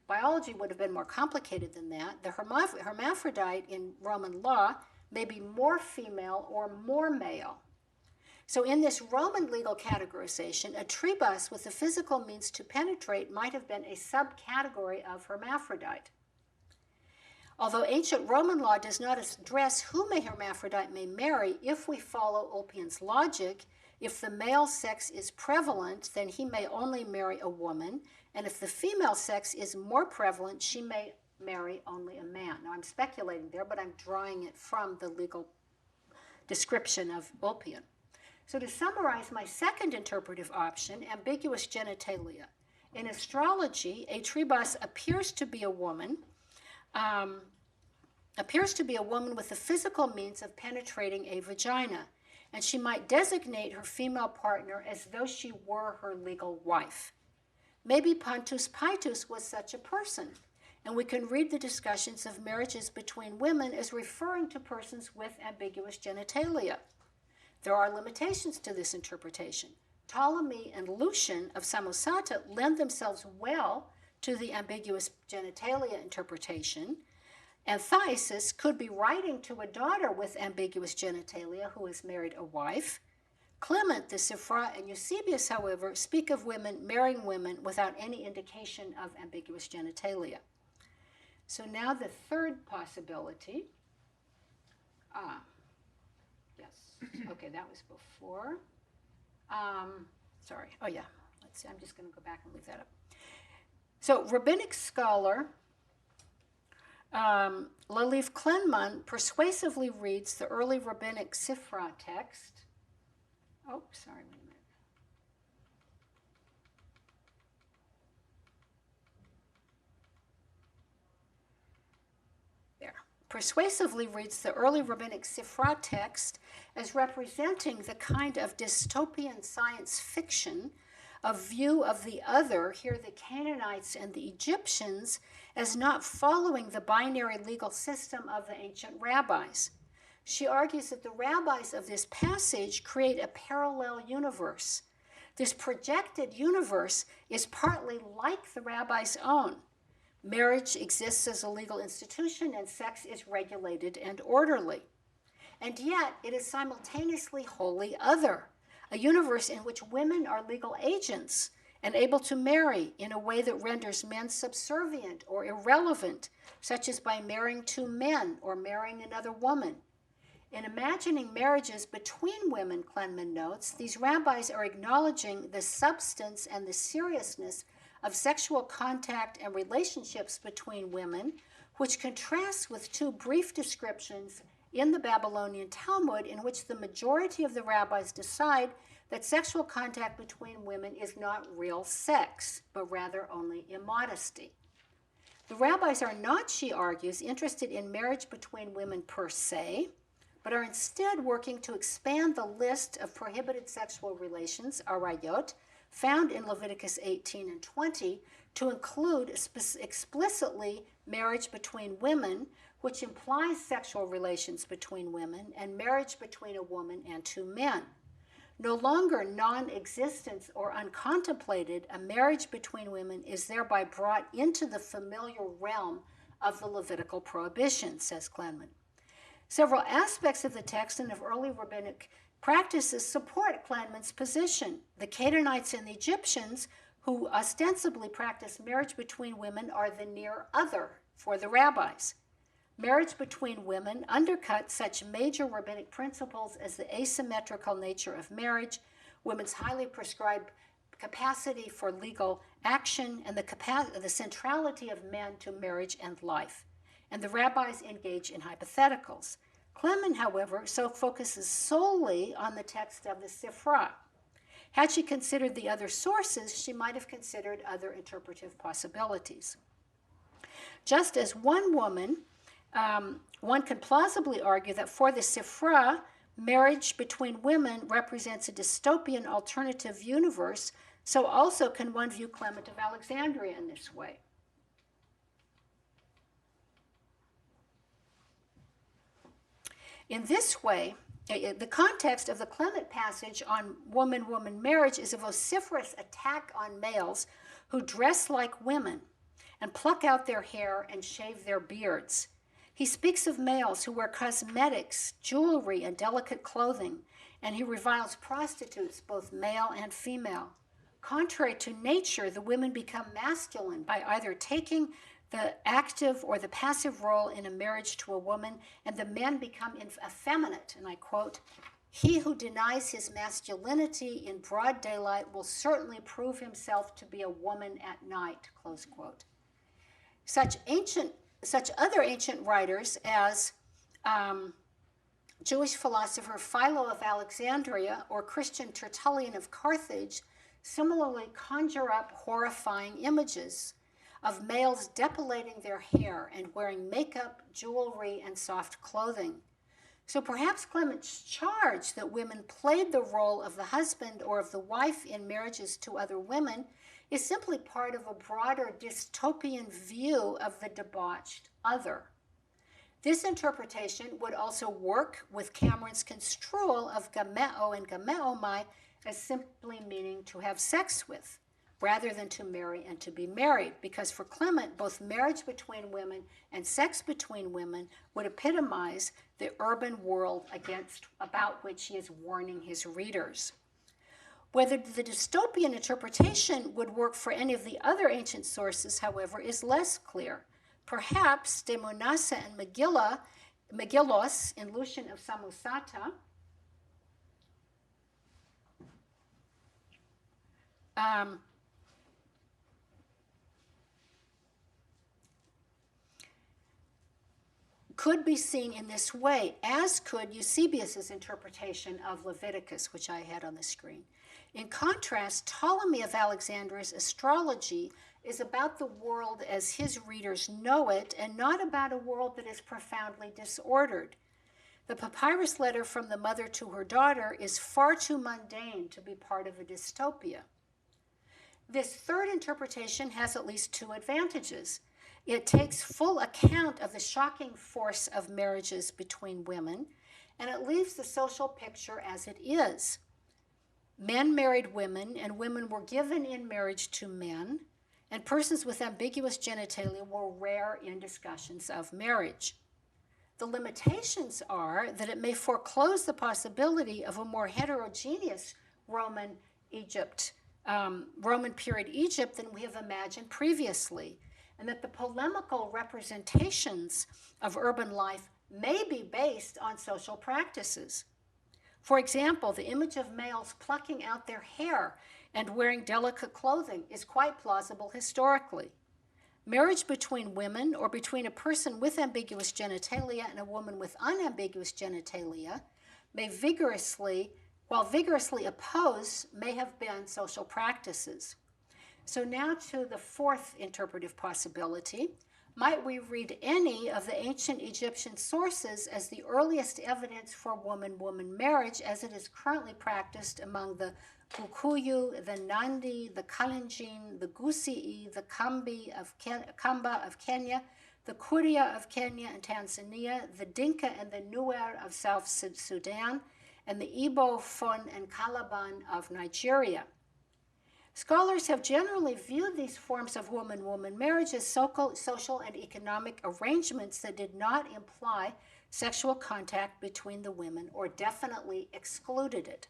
Speaker 2: biology would have been more complicated than that, the hermaphrodite in Roman law may be more female or more male. So in this Roman legal categorization, a tribus with the physical means to penetrate might have been a subcategory of hermaphrodite. Although ancient Roman law does not address whom a hermaphrodite may marry, if we follow Ulpian's logic, if the male sex is prevalent, then he may only marry a woman, and if the female sex is more prevalent, she may marry only a man. Now I'm speculating there, but I'm drawing it from the legal description of Ulpian. So to summarize my second interpretive option, ambiguous genitalia. In astrology, a tribus appears to be a woman with the physical means of penetrating a vagina, and she might designate her female partner as though she were her legal wife. Maybe Pantous Paitous was such a person, and we can read the discussions of marriages between women as referring to persons with ambiguous genitalia. There are limitations to this interpretation. Ptolemy and Lucian of Samosata lend themselves well to the ambiguous genitalia interpretation, and Paitous could be writing to a daughter with ambiguous genitalia who has married a wife. Clement, the Siphra, and Eusebius, however, speak of women marrying women without any indication of ambiguous genitalia. So now the third possibility. Yes. Okay, that was before. Sorry. Oh, yeah. Let's see. I'm just going to go back and leave that up. So rabbinic scholar Laliv Klenman persuasively reads the early rabbinic Siphra text. Oh, sorry, wait a minute. There. Persuasively reads the early rabbinic Siphra text as representing the kind of dystopian science fiction of view of the other, here the Canaanites and the Egyptians, as not following the binary legal system of the ancient rabbis. She argues that the rabbis of this passage create a parallel universe. This projected universe is partly like the rabbis' own. Marriage exists as a legal institution and sex is regulated and orderly. And yet it is simultaneously wholly other, a universe in which women are legal agents and able to marry in a way that renders men subservient or irrelevant, such as by marrying two men or marrying another woman. In imagining marriages between women, Klenman notes, these rabbis are acknowledging the substance and the seriousness of sexual contact and relationships between women, which contrasts with two brief descriptions in the Babylonian Talmud in which the majority of the rabbis decide that sexual contact between women is not real sex, but rather only immodesty. The rabbis are not, she argues, interested in marriage between women per se, but are instead working to expand the list of prohibited sexual relations, arayot, found in Leviticus 18 and 20, to include explicitly marriage between women, which implies sexual relations between women, and marriage between a woman and two men. No longer non-existent or uncontemplated, a marriage between women is thereby brought into the familiar realm of the Levitical prohibition, says Klenman. Several aspects of the text and of early rabbinic practices support Klenman's position. The Canaanites and the Egyptians, who ostensibly practice marriage between women, are the near other for the rabbis. Marriage between women undercuts such major rabbinic principles as the asymmetrical nature of marriage, women's highly prescribed capacity for legal action, and the centrality of men to marriage and life. and the rabbis engage in hypotheticals. Clement, however, so focuses solely on the text of the Sifra. Had she considered the other sources, she might have considered other interpretive possibilities. Just as one can plausibly argue that for the Sifra, marriage between women represents a dystopian alternative universe, so also can one view Clement of Alexandria in this way. In this way, the context of the Clement passage on woman-woman marriage is a vociferous attack on males who dress like women and pluck out their hair and shave their beards. He speaks of males who wear cosmetics, jewelry, and delicate clothing, and he reviles prostitutes, both male and female. Contrary to nature, the women become masculine by either taking the active or the passive role in a marriage to a woman, and the men become effeminate. And I quote, "He who denies his masculinity in broad daylight will certainly prove himself to be a woman at night," close quote. Such other ancient writers as Jewish philosopher Philo of Alexandria or Christian Tertullian of Carthage similarly conjure up horrifying images of males depilating their hair and wearing makeup, jewelry, and soft clothing. So perhaps Clement's charge that women played the role of the husband or of the wife in marriages to other women is simply part of a broader dystopian view of the debauched other. This interpretation would also work with Cameron's construal of gameo and gameomai as simply meaning to have sex with, rather than to marry and to be married, because for Clement, both marriage between women and sex between women would epitomize the urban world about which he is warning his readers. Whether the dystopian interpretation would work for any of the other ancient sources, however, is less clear. Perhaps De Monassa and Megillos in Lucian of Samosata could be seen in this way, as could Eusebius's interpretation of Leviticus, which I had on the screen. In contrast, Ptolemy of Alexandria's astrology is about the world as his readers know it, and not about a world that is profoundly disordered. The papyrus letter from the mother to her daughter is far too mundane to be part of a dystopia. This third interpretation has at least two advantages. It takes full account of the shocking force of marriages between women, and it leaves the social picture as it is. Men married women, and women were given in marriage to men, and persons with ambiguous genitalia were rare in discussions of marriage. The limitations are that it may foreclose the possibility of a more heterogeneous Roman period Egypt than we have imagined previously, and that the polemical representations of urban life may be based on social practices. For example, the image of males plucking out their hair and wearing delicate clothing is quite plausible historically. Marriage between women or between a person with ambiguous genitalia and a woman with unambiguous genitalia while vigorously opposed, may have been social practices. So now to the fourth interpretive possibility. Might we read any of the ancient Egyptian sources as the earliest evidence for woman-woman marriage as it is currently practiced among the Kikuyu, the Nandi, the Kalenjin, the Gusii, the Kamba of Kenya, the Kuria of Kenya and Tanzania, the Dinka and the Nuer of South Sudan, and the Igbo, Fon, and Calaban of Nigeria? Scholars have generally viewed these forms of woman-woman marriage as social and economic arrangements that did not imply sexual contact between the women or definitely excluded it.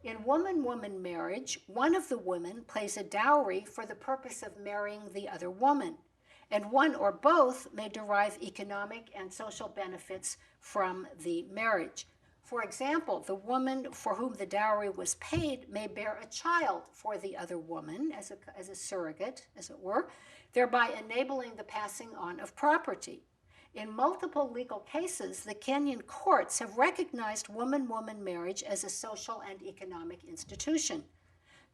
Speaker 2: In woman-woman marriage, one of the women pays a dowry for the purpose of marrying the other woman, and one or both may derive economic and social benefits from the marriage. For example, the woman for whom the dowry was paid may bear a child for the other woman as a surrogate, as it were, thereby enabling the passing on of property. In multiple legal cases, the Kenyan courts have recognized woman-woman marriage as a social and economic institution.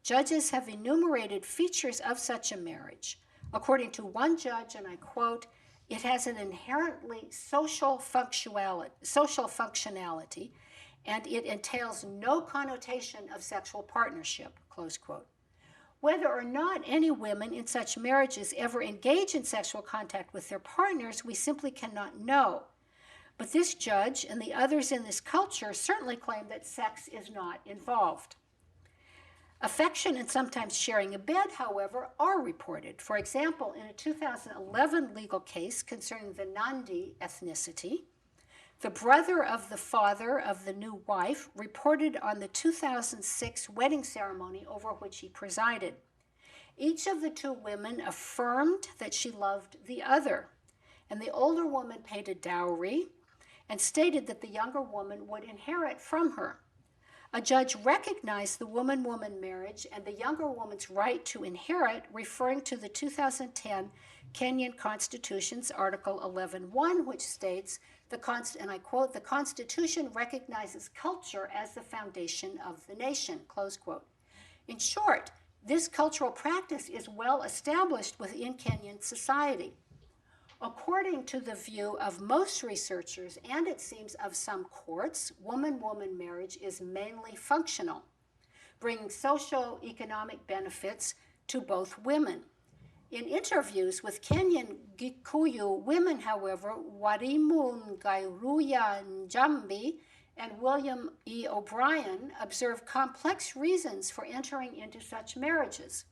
Speaker 2: Judges have enumerated features of such a marriage. According to one judge, and I quote, "It has an inherently social functionality, and it entails no connotation of sexual partnership," close quote. Whether or not any women in such marriages ever engage in sexual contact with their partners, we simply cannot know. But this judge and the others in this culture certainly claim that sex is not involved. Affection and sometimes sharing a bed, however, are reported. For example, in a 2011 legal case concerning the Nandi ethnicity, the brother of the father of the new wife reported on the 2006 wedding ceremony over which he presided. Each of the two women affirmed that she loved the other, and the older woman paid a dowry and stated that the younger woman would inherit from her. A judge recognized the woman-woman marriage and the younger woman's right to inherit, referring to the 2010 Kenyan Constitution's Article 11.1, which states, and I quote, "The Constitution recognizes culture as the foundation of the nation," close quote. In short, this cultural practice is well established within Kenyan society. According to the view of most researchers, and it seems of some courts, woman-woman marriage is mainly functional, bringing socio-economic benefits to both women. In interviews with Kenyan Gikuyu women, however, Warimu Ngairuya Njambi and William E. O'Brien observed complex reasons for entering into such marriages.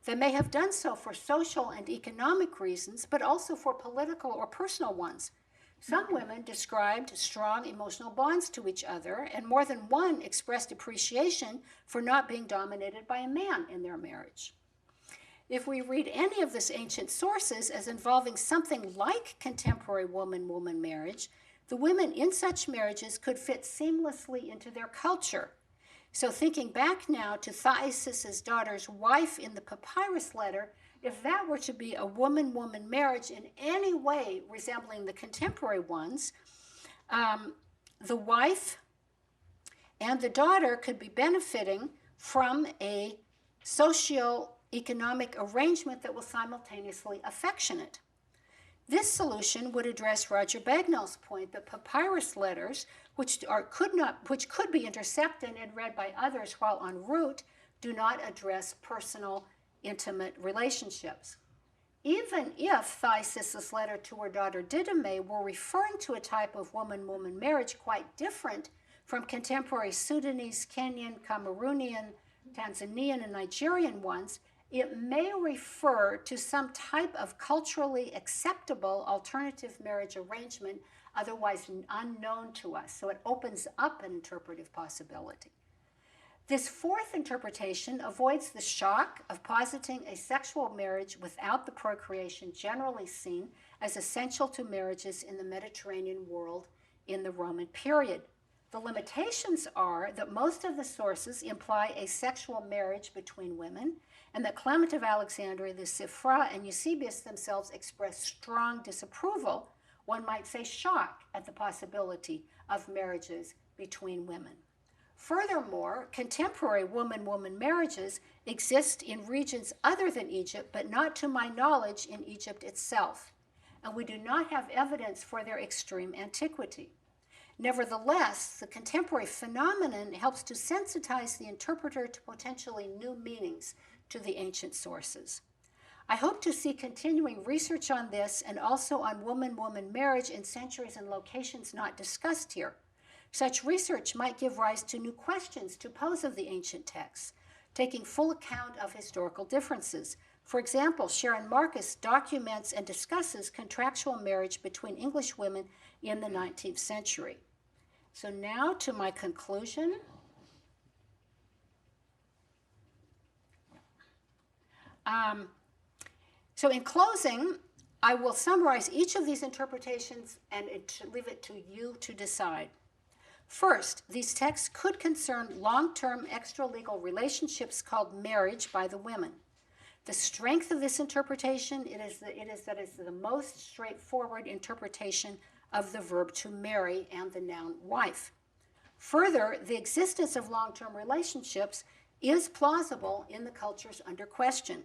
Speaker 2: They may have done so for social and economic reasons, but also for political or personal ones. Some women described strong emotional bonds to each other, and more than one expressed appreciation for not being dominated by a man in their marriage. If we read any of these ancient sources as involving something like contemporary woman-woman marriage, the women in such marriages could fit seamlessly into their culture. So thinking back now to Paitous' daughter's wife in the papyrus letter, if that were to be a woman-woman marriage in any way resembling the contemporary ones, the wife and the daughter could be benefiting from a socio-economic arrangement that was simultaneously affectionate. This solution would address Roger Bagnall's point that papyrus letters, which could be intercepted and read by others while en route, do not address personal, intimate relationships. Even if Paitous' letter to her daughter Didyme were referring to a type of woman-woman marriage quite different from contemporary Sudanese, Kenyan, Cameroonian, Tanzanian, and Nigerian ones, it may refer to some type of culturally acceptable alternative marriage arrangement otherwise unknown to us. So it opens up an interpretive possibility. This fourth interpretation avoids the shock of positing a sexual marriage without the procreation generally seen as essential to marriages in the Mediterranean world in the Roman period. The limitations are that most of the sources imply a sexual marriage between women, and that Clement of Alexandria, the Sifra, and Eusebius themselves express strong disapproval, one might say shock, at the possibility of marriages between women. Furthermore, contemporary woman-woman marriages exist in regions other than Egypt, but not to my knowledge in Egypt itself, and we do not have evidence for their extreme antiquity. Nevertheless, the contemporary phenomenon helps to sensitize the interpreter to potentially new meanings to the ancient sources. I hope to see continuing research on this and also on woman-woman marriage in centuries and locations not discussed here. Such research might give rise to new questions to pose of the ancient texts, taking full account of historical differences. For example, Sharon Marcus documents and discusses contractual marriage between English women in the 19th century. So now to my conclusion. So in closing, I will summarize each of these interpretations and leave it to you to decide. First, these texts could concern long-term extra-legal relationships called marriage by the women. The strength of this interpretation is that it's the most straightforward interpretation of the verb to marry and the noun wife. Further, the existence of long-term relationships is plausible in the cultures under question.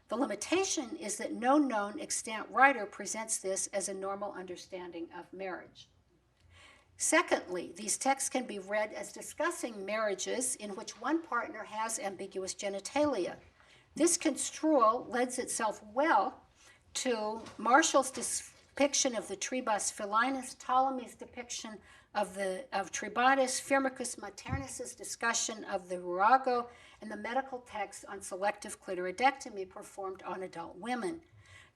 Speaker 2: The limitation is that no known extant writer presents this as a normal understanding of marriage. Secondly, these texts can be read as discussing marriages in which one partner has ambiguous genitalia. This construal lends itself well to Marshall's depiction of the tribus felinus, Ptolemy's depiction of tribatus, Firmicus Maternus's discussion of the virago, and the medical text on selective clitoridectomy performed on adult women.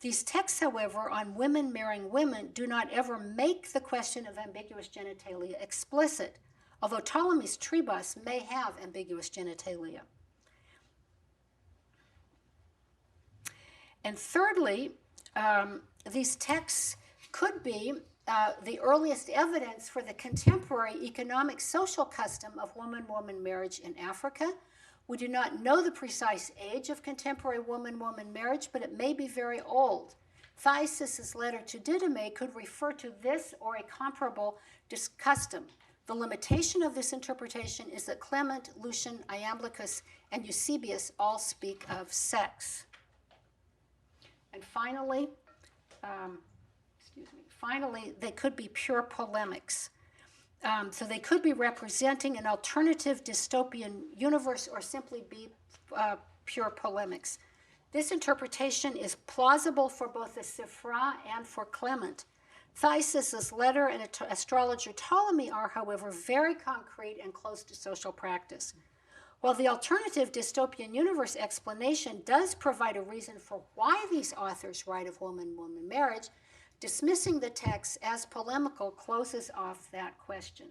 Speaker 2: These texts, however, on women marrying women do not ever make the question of ambiguous genitalia explicit, although Ptolemy's tribus may have ambiguous genitalia. And thirdly, these texts could be the earliest evidence for the contemporary economic social custom of woman-woman marriage in Africa. We do not know the precise age of contemporary woman-woman marriage, but it may be very old. Paitous' letter to Didyme could refer to this or a comparable custom. The limitation of this interpretation is that Clement, Lucian, Iamblichus, and Eusebius all speak of sex. And finally, they could be pure polemics. So they could be representing an alternative dystopian universe or simply be pure polemics. This interpretation is plausible for both the Sifra and for Clement. Paitous' letter and astrologer Ptolemy are, however, very concrete and close to social practice. While the alternative dystopian universe explanation does provide a reason for why these authors write of woman-woman marriage, dismissing the text as polemical closes off that question.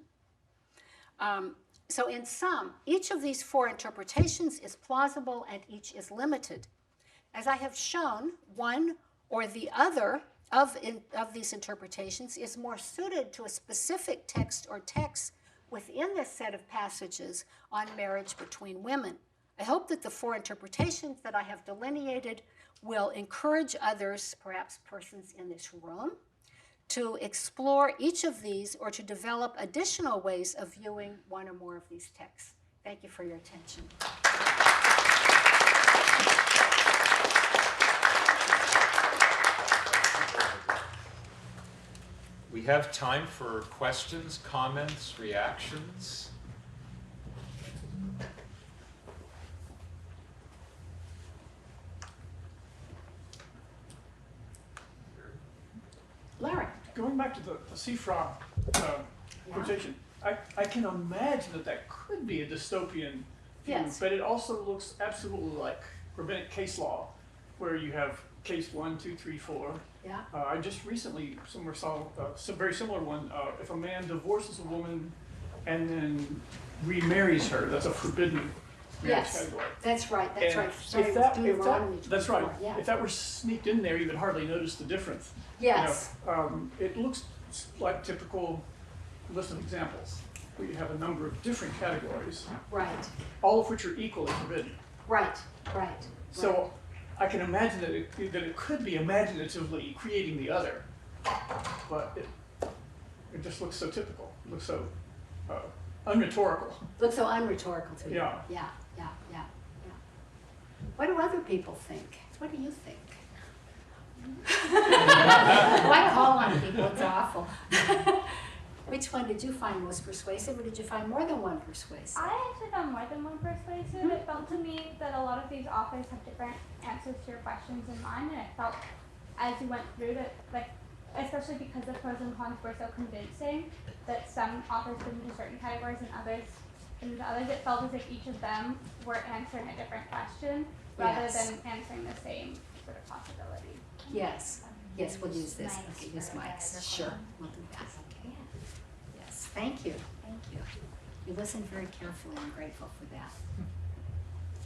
Speaker 2: So in sum, each of these four interpretations is plausible and each is limited. As I have shown, one or the other of these interpretations is more suited to a specific text or texts within this set of passages on marriage between women. I hope that the four interpretations that I have delineated will encourage others, perhaps persons in this room, to explore each of these or to develop additional ways of viewing one or more of these texts. Thank you for your attention.
Speaker 1: We have time for questions, comments, reactions.
Speaker 2: Larry.
Speaker 3: Going back to the Sifra quotation, I can imagine that could be a dystopian view,
Speaker 2: Yes.
Speaker 3: but it also looks absolutely like rabbinic case law, where you have case 1, 2, 3, 4.
Speaker 2: Yeah.
Speaker 3: I just recently somewhere saw a very similar one. If a man divorces a woman and then remarries her, that's a forbidden marriage
Speaker 2: Yes.
Speaker 3: category.
Speaker 2: That's right. That's
Speaker 3: And
Speaker 2: right. Starting
Speaker 3: if
Speaker 2: with
Speaker 3: that,
Speaker 2: Deuteronomy
Speaker 3: that's right.
Speaker 2: 24, yeah.
Speaker 3: If that were sneaked in there, you would hardly notice the difference.
Speaker 2: Yes.
Speaker 3: It looks like typical list of examples, where you have a number of different categories,
Speaker 2: Right.
Speaker 3: all of which are equally forbidden.
Speaker 2: Right. Right.
Speaker 3: So I can imagine that it could be imaginatively creating the other, but it just looks so typical. It looks so unrhetorical.
Speaker 2: Looks so unrhetorical to you.
Speaker 3: Yeah.
Speaker 2: Yeah. What do other people think? What do you think? Why call on people? It's awful. Which one did you find most persuasive, or did you find more than one persuasive?
Speaker 4: I actually found more than one persuasive. It felt to me that a lot of these authors have different answers to your questions in mind, and it felt as you went through that, like, especially because the pros and cons were so convincing, that some authors fit into certain categories and others into others. It felt as if each of them were answering a different question rather
Speaker 2: Yes.
Speaker 4: than answering the same sort of possibility.
Speaker 2: Yes. Yes, we'll use this. Okay, use mics. Sure. We'll do that. Okay. Yes. Thank you. Thank you. You listened very carefully. I'm grateful for that.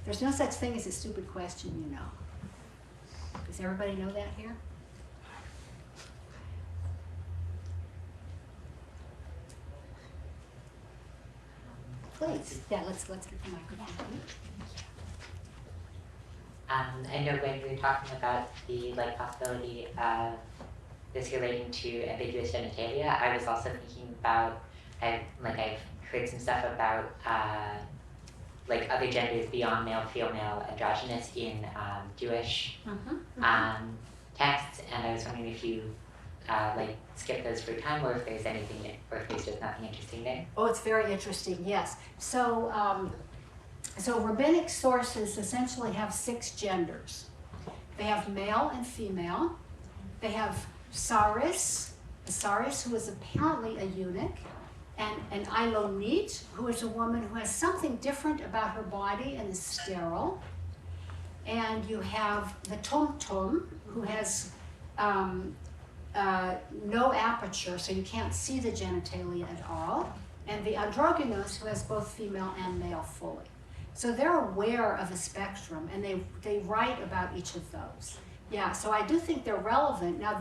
Speaker 2: There's no such thing as a stupid question, you know. Does everybody know that here? Please. Yeah, let's get the microphone.
Speaker 5: I know when we were talking about the possibility of this relating to ambiguous genitalia, I was also thinking about I've heard some stuff about other genders beyond male, female, androgynous in Jewish texts, and I was wondering if you skip those for time, or if there's anything, or if there's just nothing interesting there.
Speaker 2: Oh, it's very interesting, yes. So, so rabbinic sources essentially have 6 genders. They have male and female. They have Saris, who is apparently a eunuch, and an Ilonit, who is a woman who has something different about her body and is sterile. And you have the Tumtum, who has no aperture, so you can't see the genitalia at all, and the Androgynous, who has both female and male fully. So they're aware of a spectrum, and they write about each of those. Yeah, so I do think they're relevant. Now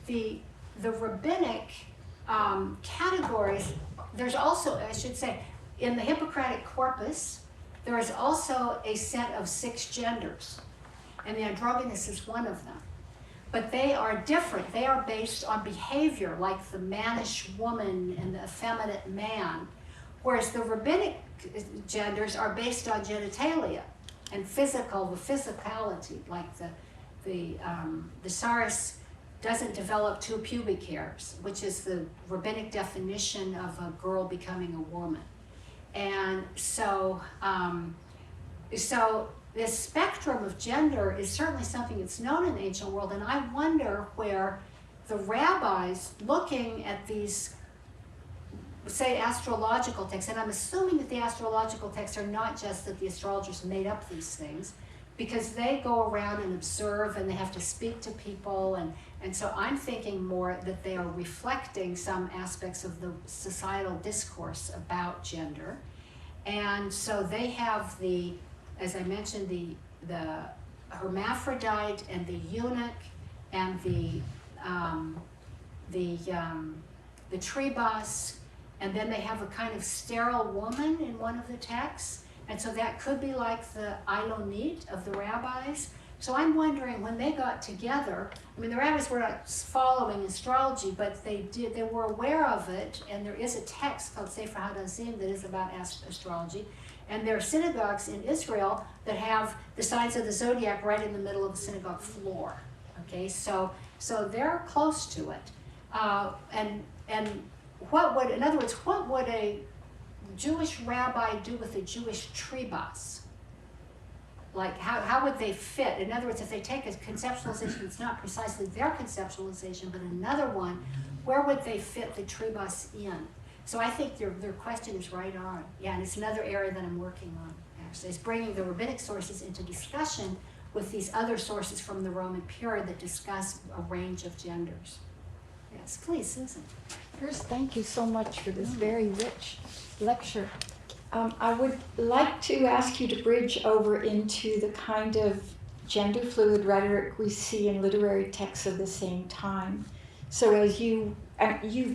Speaker 2: the rabbinic categories, there's also, I should say, in the Hippocratic corpus, there is also a set of 6 genders, and the androgynous is one of them. But they are different. They are based on behavior, like the mannish woman and the effeminate man, whereas the rabbinic genders are based on genitalia and the physicality, like the Saris doesn't develop 2 pubic hairs, which is the rabbinic definition of a girl becoming a woman. And so, this spectrum of gender is certainly something that's known in the ancient world, and I wonder where the rabbis, looking at these, say, astrological texts, and I'm assuming that the astrological texts are not just that the astrologers made up these things, because they go around and observe and they have to speak to people, and so I'm thinking more that they are reflecting some aspects of the societal discourse about gender. And so they have as I mentioned, the hermaphrodite and the eunuch and the tribas, and then they have a kind of sterile woman in one of the texts, and so that could be like the Ilonit of the rabbis. So I'm wondering, when they got together, I mean, the rabbis were not following astrology, but they were aware of it, and there is a text called Sefer Hadazim that is about astrology. And there are synagogues in Israel that have the signs of the zodiac right in the middle of the synagogue floor. Okay, so they're close to it. And what would, in other words, what would a Jewish rabbi do with a Jewish tribas? Like, how would they fit? In other words, if they take a conceptualization that's not precisely their conceptualization, but another one, where would they fit the tribas in? So I think their question is right on. Yeah, and it's another area that I'm working on, actually. It's bringing the rabbinic sources into discussion with these other sources from the Roman period that discuss a range of genders. Yes, please, Susan.
Speaker 6: First, thank you so much for this very rich lecture. I would like to ask you to bridge over into the kind of gender fluid rhetoric we see in literary texts of the same time. So as you've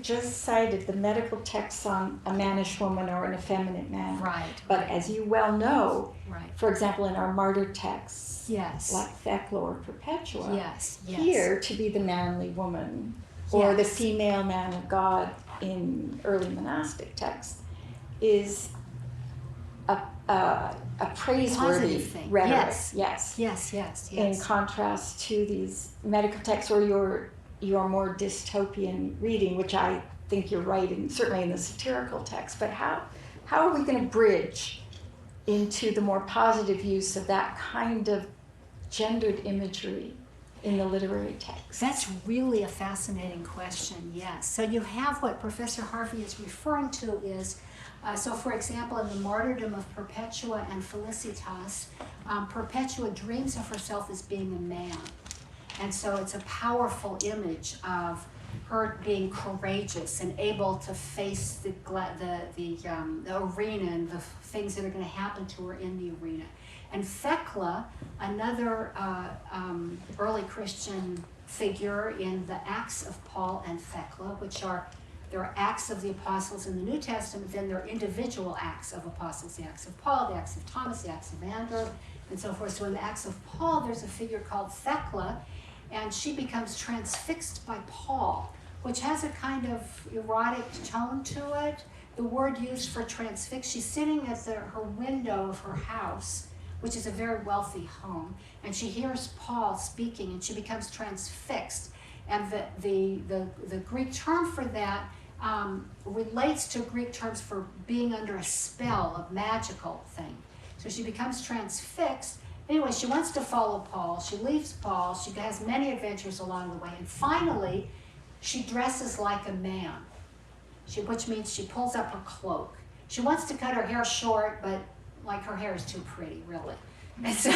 Speaker 6: just cited the medical texts on a mannish woman or an effeminate man.
Speaker 2: Right.
Speaker 6: But as you well know,
Speaker 2: right.
Speaker 6: For example, in our martyr texts,
Speaker 2: yes,
Speaker 6: like Thecla or Perpetua,
Speaker 2: yes.
Speaker 6: here to be the manly woman or the female man of God in early monastic texts is a praiseworthy rhetoric.
Speaker 2: Yes.
Speaker 6: In contrast to these medical texts or your more dystopian reading, which I think you're right in, certainly in the satirical text. But how are we going to bridge into the more positive use of that kind of gendered imagery in the literary text?
Speaker 2: That's really a fascinating question, yes. So you have what Professor Harvey is referring to is, so for example, in the martyrdom of Perpetua and Felicitas, Perpetua dreams of herself as being a man. And so it's a powerful image of her being courageous and able to face the arena and the things that are going to happen to her in the arena. And Thecla, another early Christian figure in the Acts of Paul and Thecla, which are There are Acts of the Apostles in the New Testament, then there are individual Acts of Apostles, the Acts of Paul, the Acts of Thomas, the Acts of Andrew, and so forth. So in the Acts of Paul, there's a figure called Thecla, and she becomes transfixed by Paul, which has a kind of erotic tone to it. The word used for transfix, she's sitting at her window of her house, which is a very wealthy home, and she hears Paul speaking, and she becomes transfixed. And the Greek term for that relates to Greek terms for being under a spell, a magical thing. So she becomes transfixed. Anyway, she wants to follow Paul. She leaves Paul. She has many adventures along the way. And finally, she dresses like a man, which means she pulls up her cloak. She wants to cut her hair short, but like her hair is too pretty, really. And so,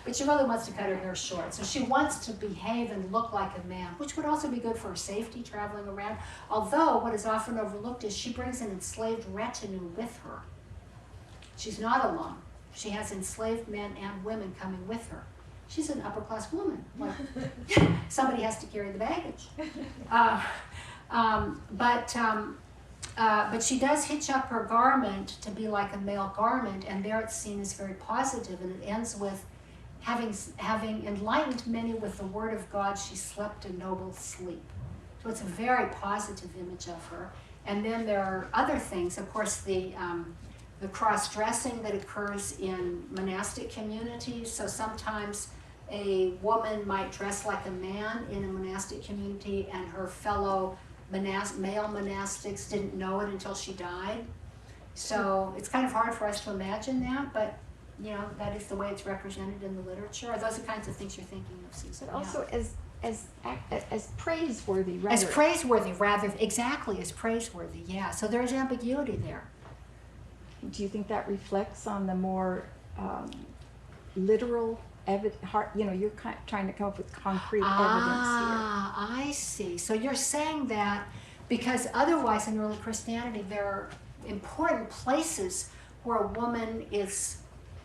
Speaker 2: but she really wants to cut her hair short. So she wants to behave and look like a man, which would also be good for her safety traveling around. Although what is often overlooked is she brings an enslaved retinue with her. She's not alone. She has enslaved men and women coming with her. She's an upper class woman. Like, somebody has to carry the baggage. But she does hitch up her garment to be like a male garment, and there it's seen as very positive, and it ends with having enlightened many with the word of God, she slept a noble sleep. So it's a very positive image of her. And then there are other things, of course, the cross-dressing that occurs in monastic communities. So sometimes a woman might dress like a man in a monastic community, and her fellow male monastics didn't know it until she died. So it's kind of hard for us to imagine that, but you know, that is the way it's represented in the literature. Are those the kinds of things you're thinking of, Susan?
Speaker 6: But also as praiseworthy, rather.
Speaker 2: As praiseworthy, rather, exactly, as praiseworthy, yeah. So there's ambiguity there.
Speaker 6: Do you think that reflects on the more literal you're trying to come up with concrete evidence here.
Speaker 2: I see. So you're saying that because otherwise in early Christianity there are important places where a woman is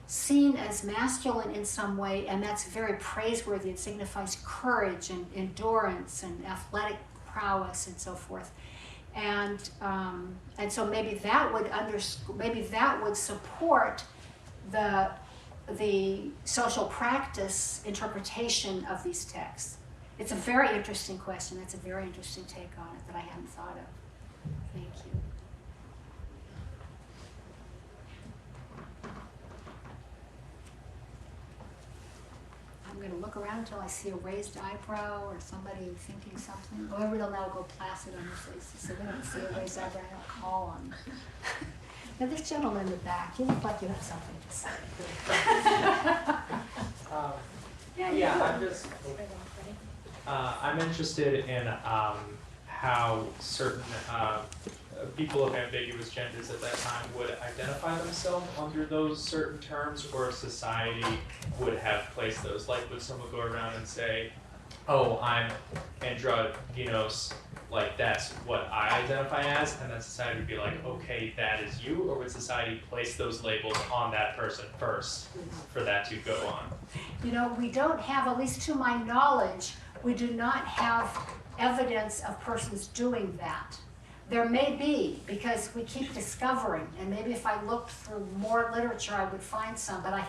Speaker 2: seen as masculine in some way, and that's very praiseworthy. It signifies courage and endurance and athletic prowess and so forth. And so maybe that would support the social practice interpretation of these texts. It's a very interesting question. That's a very interesting take on it that I hadn't thought of. Thank you. I'm going to look around until I see a raised eyebrow or somebody thinking something. Or everybody will now go placid on their faces, so they don't see a raised eyebrow and I'll call on them. Now this gentleman in the back, you look like you have something to say.
Speaker 7: I'm interested in how certain people of ambiguous genders at that time would identify themselves under those certain terms, or society would have placed those. Like, would someone go around and say, oh, I'm androgynous, like that's what I identify as, and then society would be like, okay, that is you? Or would society place those labels on that person first for that to go on?
Speaker 2: You know, we don't have, at least to my knowledge, we do not have evidence of persons doing that. There may be, because we keep discovering, and maybe if I looked through more literature I would find some, but I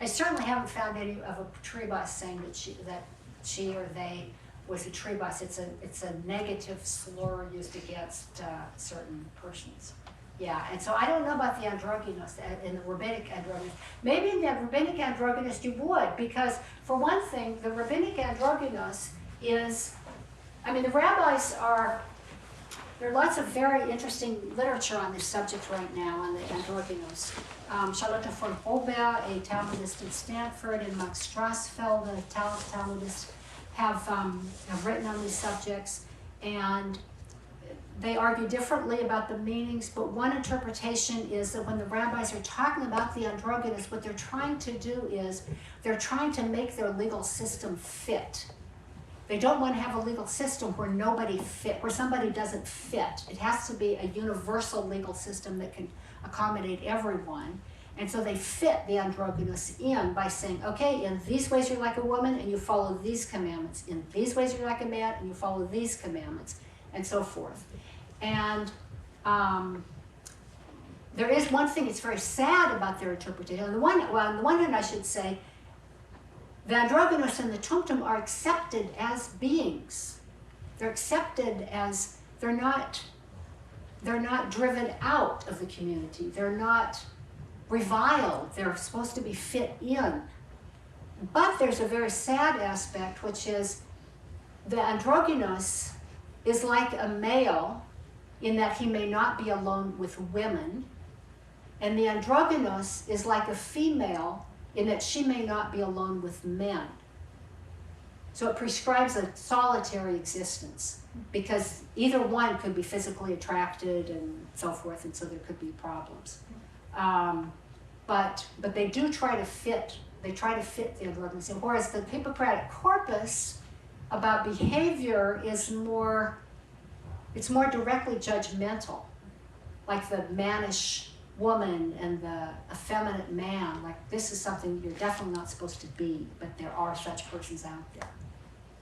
Speaker 2: certainly haven't found any of a tribus saying that she or they was a tribus. It's a negative slur used against certain persons. Yeah, and so I don't know about the androgynous, in the rabbinic androgynous. Maybe in the rabbinic androgynous you would, because for one thing, the rabbinic androgynous is, the rabbis there are lots of very interesting literature on this subject right now, on the androgynous. Charlotte von Robert, a Talmudist at Stanford, and Max Strassfeld, a Talmudist, have written on these subjects, and they argue differently about the meanings, but one interpretation is that when the rabbis are talking about the androgynous, what they're trying to do is they're trying to make their legal system fit. They don't want to have a legal system where where somebody doesn't fit. It has to be a universal legal system that can accommodate everyone. And so they fit the androgynous in by saying, okay, in these ways you're like a woman and you follow these commandments. In these ways you're like a man and you follow these commandments. and so forth. And there is one thing that's very sad about their interpretation. On the one hand, I should say, the androgynous and the tumtum are accepted as beings. They're accepted as, they're not driven out of the community. They're not reviled. They're supposed to be fit in. But there's a very sad aspect, which is the androgynous is like a male in that he may not be alone with women, and the androgynous is like a female in that she may not be alone with men. So it prescribes a solitary existence, because either one could be physically attracted and so forth, and so there could be problems. But they do try to fit. They try to fit the androgynous. And whereas the Hippocratic corpus about behavior is more, it's more directly judgmental, like the mannish woman and the effeminate man. Like, this is something you're definitely not supposed to be, but there are such persons out there.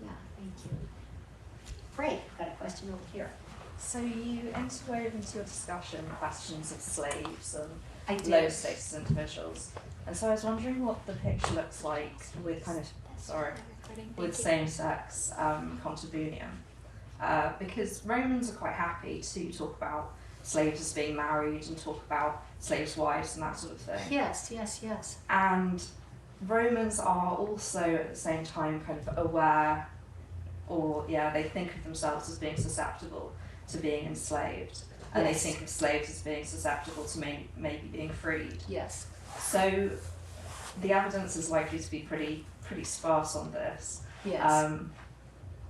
Speaker 2: Yeah, thank you. Great, got a question over here.
Speaker 8: So you interwove into your discussion questions of slaves
Speaker 2: I
Speaker 8: and
Speaker 2: did.
Speaker 8: low status individuals. And so I was wondering what the picture looks like with kind of, with same-sex concubinium. Because Romans are quite happy to talk about slaves as being married and talk about slaves' wives and that sort of thing.
Speaker 2: Yes, yes, yes.
Speaker 8: And Romans are also at the same time kind of aware, or they think of themselves as being susceptible to being enslaved. And
Speaker 2: Yes.
Speaker 8: they think of slaves as being susceptible to maybe being freed.
Speaker 2: Yes.
Speaker 8: So the evidence is likely to be pretty sparse on this.
Speaker 2: Yes.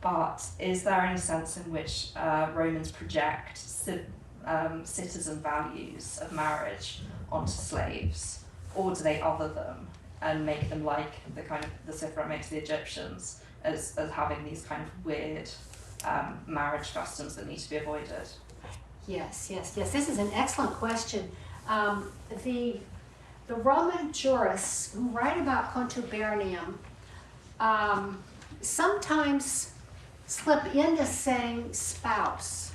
Speaker 8: But is there any sense in which Romans project citizen values of marriage onto slaves, or do they other them and make them like the kind of the Sifra makes the Egyptians as having these kind of weird marriage customs that need to be avoided?
Speaker 2: Yes. This is an excellent question. The Roman jurists who write about contubernium sometimes slip into saying spouse.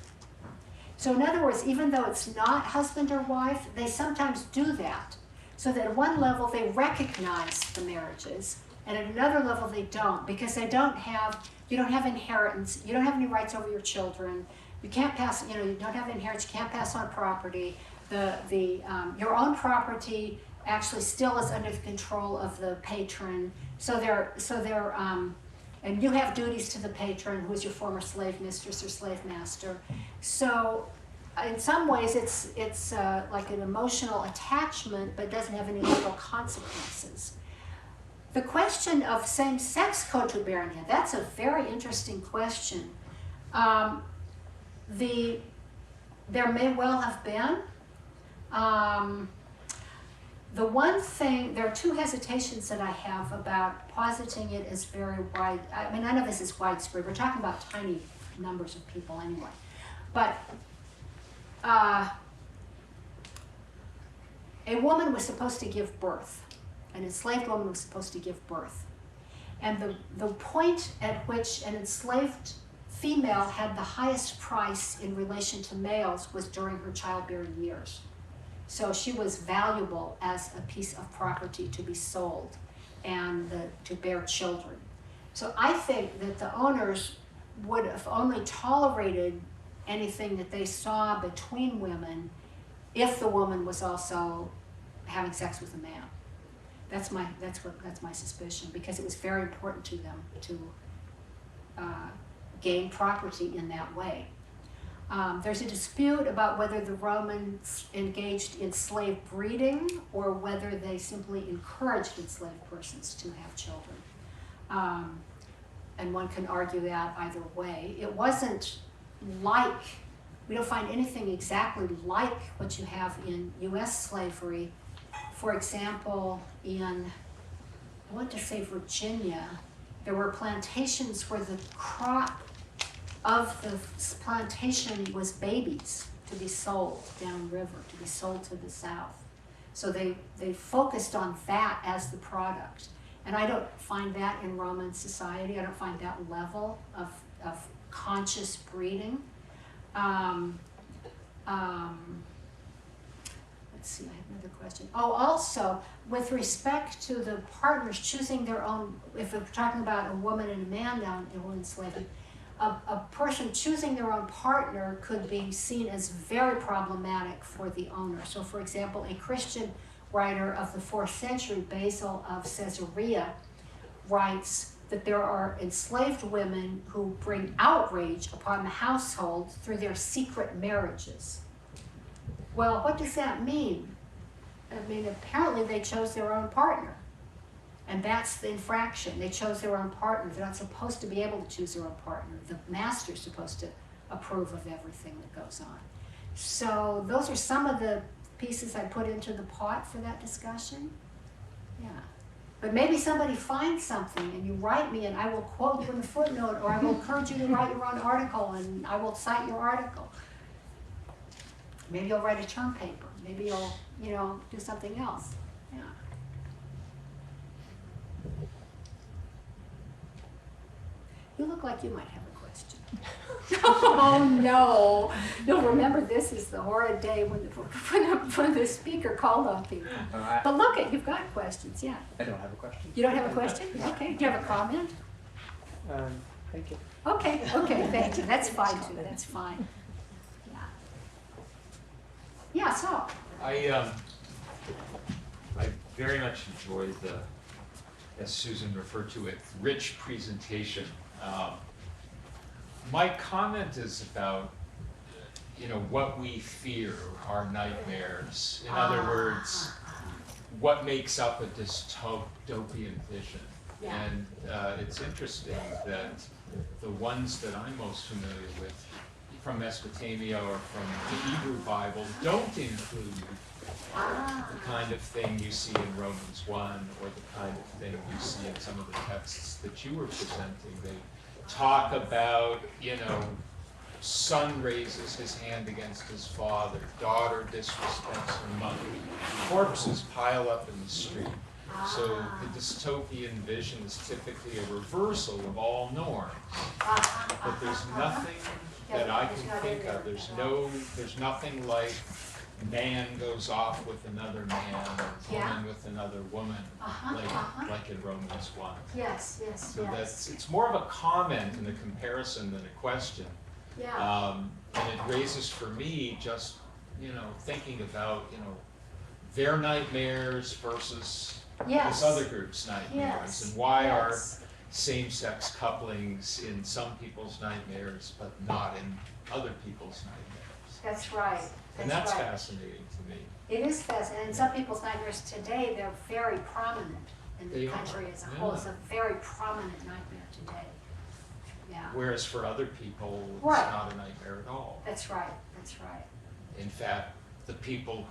Speaker 2: So in other words, even though it's not husband or wife, they sometimes do that. So that at one level they recognize the marriages, and at another level they don't, because you don't have inheritance, you don't have any rights over your children, you can't pass, you don't have inheritance, you can't pass on property. Your own property actually still is under the control of the patron. And you have duties to the patron, who is your former slave mistress or slave master. So in some ways it's like an emotional attachment, but doesn't have any legal consequences. The question of same-sex contubernia, that's a very interesting question. There may well have been. The one thing, there are two hesitations that I have about positing it as very wide. I mean, none of this is widespread. We're talking about tiny numbers of people anyway. But a woman was supposed to give birth. An enslaved woman was supposed to give birth. And the point at which an enslaved female had the highest price in relation to males was during her childbearing years. So she was valuable as a piece of property to be sold and to bear children. So I think that the owners would have only tolerated anything that they saw between women if the woman was also having sex with a man. That's my suspicion, because it was very important to them to gain property in that way. There's a dispute about whether the Romans engaged in slave breeding or whether they simply encouraged enslaved persons to have children. And one can argue that either way. It wasn't like, we don't find anything exactly like what you have in US slavery. For example, in, I want to say Virginia, there were plantations where the crop of the plantation was babies to be sold downriver, to be sold to the south. So they focused on that as the product. And I don't find that in Roman society. I don't find that level of conscious breeding. Let's see, I have another question. Oh, also, with respect to the partners choosing their own, if we're talking about a woman and a man now in slavery, a person choosing their own partner could be seen as very problematic for the owner. So, for example, a Christian writer of the 4th century, Basil of Caesarea, writes that there are enslaved women who bring outrage upon the household through their secret marriages. Well, what does that mean? I mean, apparently they chose their own partner. And that's the infraction. They chose their own partner. They're not supposed to be able to choose their own partner. The master's supposed to approve of everything that goes on. So those are some of the pieces I put into the pot for that discussion. Yeah. But maybe somebody finds something and you write me and I will quote you in the footnote, or I will encourage you to write your own article and I will cite your article. Maybe you'll write a term paper. Maybe you'll, do something else. Yeah. You look like you might have a question. Oh no! You'll remember this is the horrid day when the speaker called on people. But look, you've got questions, yeah.
Speaker 9: I don't have a question.
Speaker 2: You don't have a question? Okay. Do you have a comment?
Speaker 9: Thank you.
Speaker 2: Okay, thank you. That's fine too. That's fine. Yeah. Yeah, so.
Speaker 1: I very much enjoyed the, as Susan referred to it, rich presentation. My comment is about, what we fear, our nightmares. In other words, what makes up a dystopian vision.
Speaker 2: Yeah.
Speaker 1: And it's interesting that the ones that I'm most familiar with from Mesopotamia or from the Hebrew Bible don't include the kind of thing you see in Romans 1 or the kind of thing you see in some of the texts that you were presenting. They talk about, son raises his hand against his father, daughter disrespects her mother, corpses pile up in the street. So the dystopian vision is typically a reversal of all norms. But there's nothing that I can think of. There's nothing like man goes off with another man, or woman with another woman, like in Romans 1.
Speaker 2: Yes.
Speaker 1: So it's more of a comment and a comparison than a question.
Speaker 2: Yeah.
Speaker 1: And it raises for me just, thinking about, their nightmares versus this other group's nightmares, and why are same-sex couplings in some people's nightmares but not in other people's nightmares.
Speaker 2: That's right.
Speaker 1: And that's fascinating to me.
Speaker 2: It is fascinating. And some people's nightmares today, they're very prominent in the country as a whole. It's a very prominent nightmare today. Yeah.
Speaker 1: Whereas for other people, it's not a nightmare at all.
Speaker 2: That's right.
Speaker 1: In fact, the people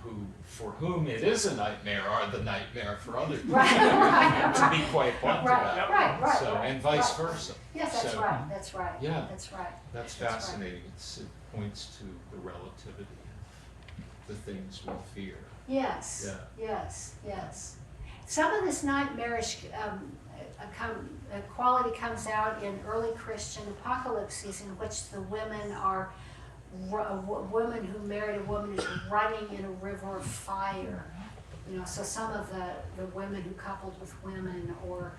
Speaker 1: for whom it is a nightmare are the nightmare for other people.
Speaker 2: Right.
Speaker 1: To be quite blunt about it.
Speaker 2: Right.
Speaker 1: So, and vice versa.
Speaker 2: Yes, that's right. That's right.
Speaker 1: Yeah.
Speaker 2: That's right.
Speaker 1: That's fascinating. It points to the relativity of the things we fear.
Speaker 2: Yes.
Speaker 1: Yeah.
Speaker 2: Yes. Some of this nightmarish quality comes out in early Christian apocalypses, in which the women are a woman who married a woman is running in a river of fire. So some of the women who coupled with women, or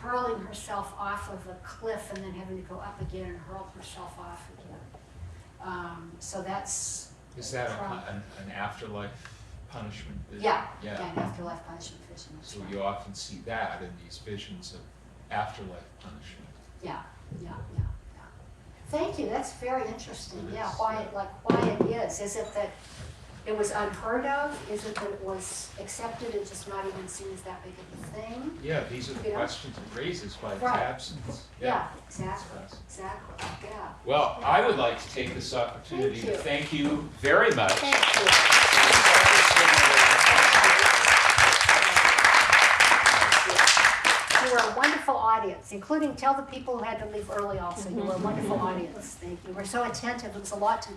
Speaker 2: hurling herself off of a cliff and then having to go up again and hurl herself off again. So that's.
Speaker 1: Is that an afterlife punishment vision?
Speaker 2: Yeah, an afterlife punishment vision.
Speaker 1: So you often see that in these visions of afterlife punishment.
Speaker 2: Yeah. Thank you. That's very interesting. Why it is. Is it that it was unheard of? Is it that it was accepted and just not even seen as that big of a thing?
Speaker 1: Yeah, these are the questions it raises by its absence.
Speaker 2: Yeah, exactly. Yeah.
Speaker 1: Well, I would like to take this opportunity to thank you very much.
Speaker 2: Thank you. You were a wonderful audience, including tell the people who had to leave early also. You were a wonderful audience. Thank you. We're so attentive. It was a lot to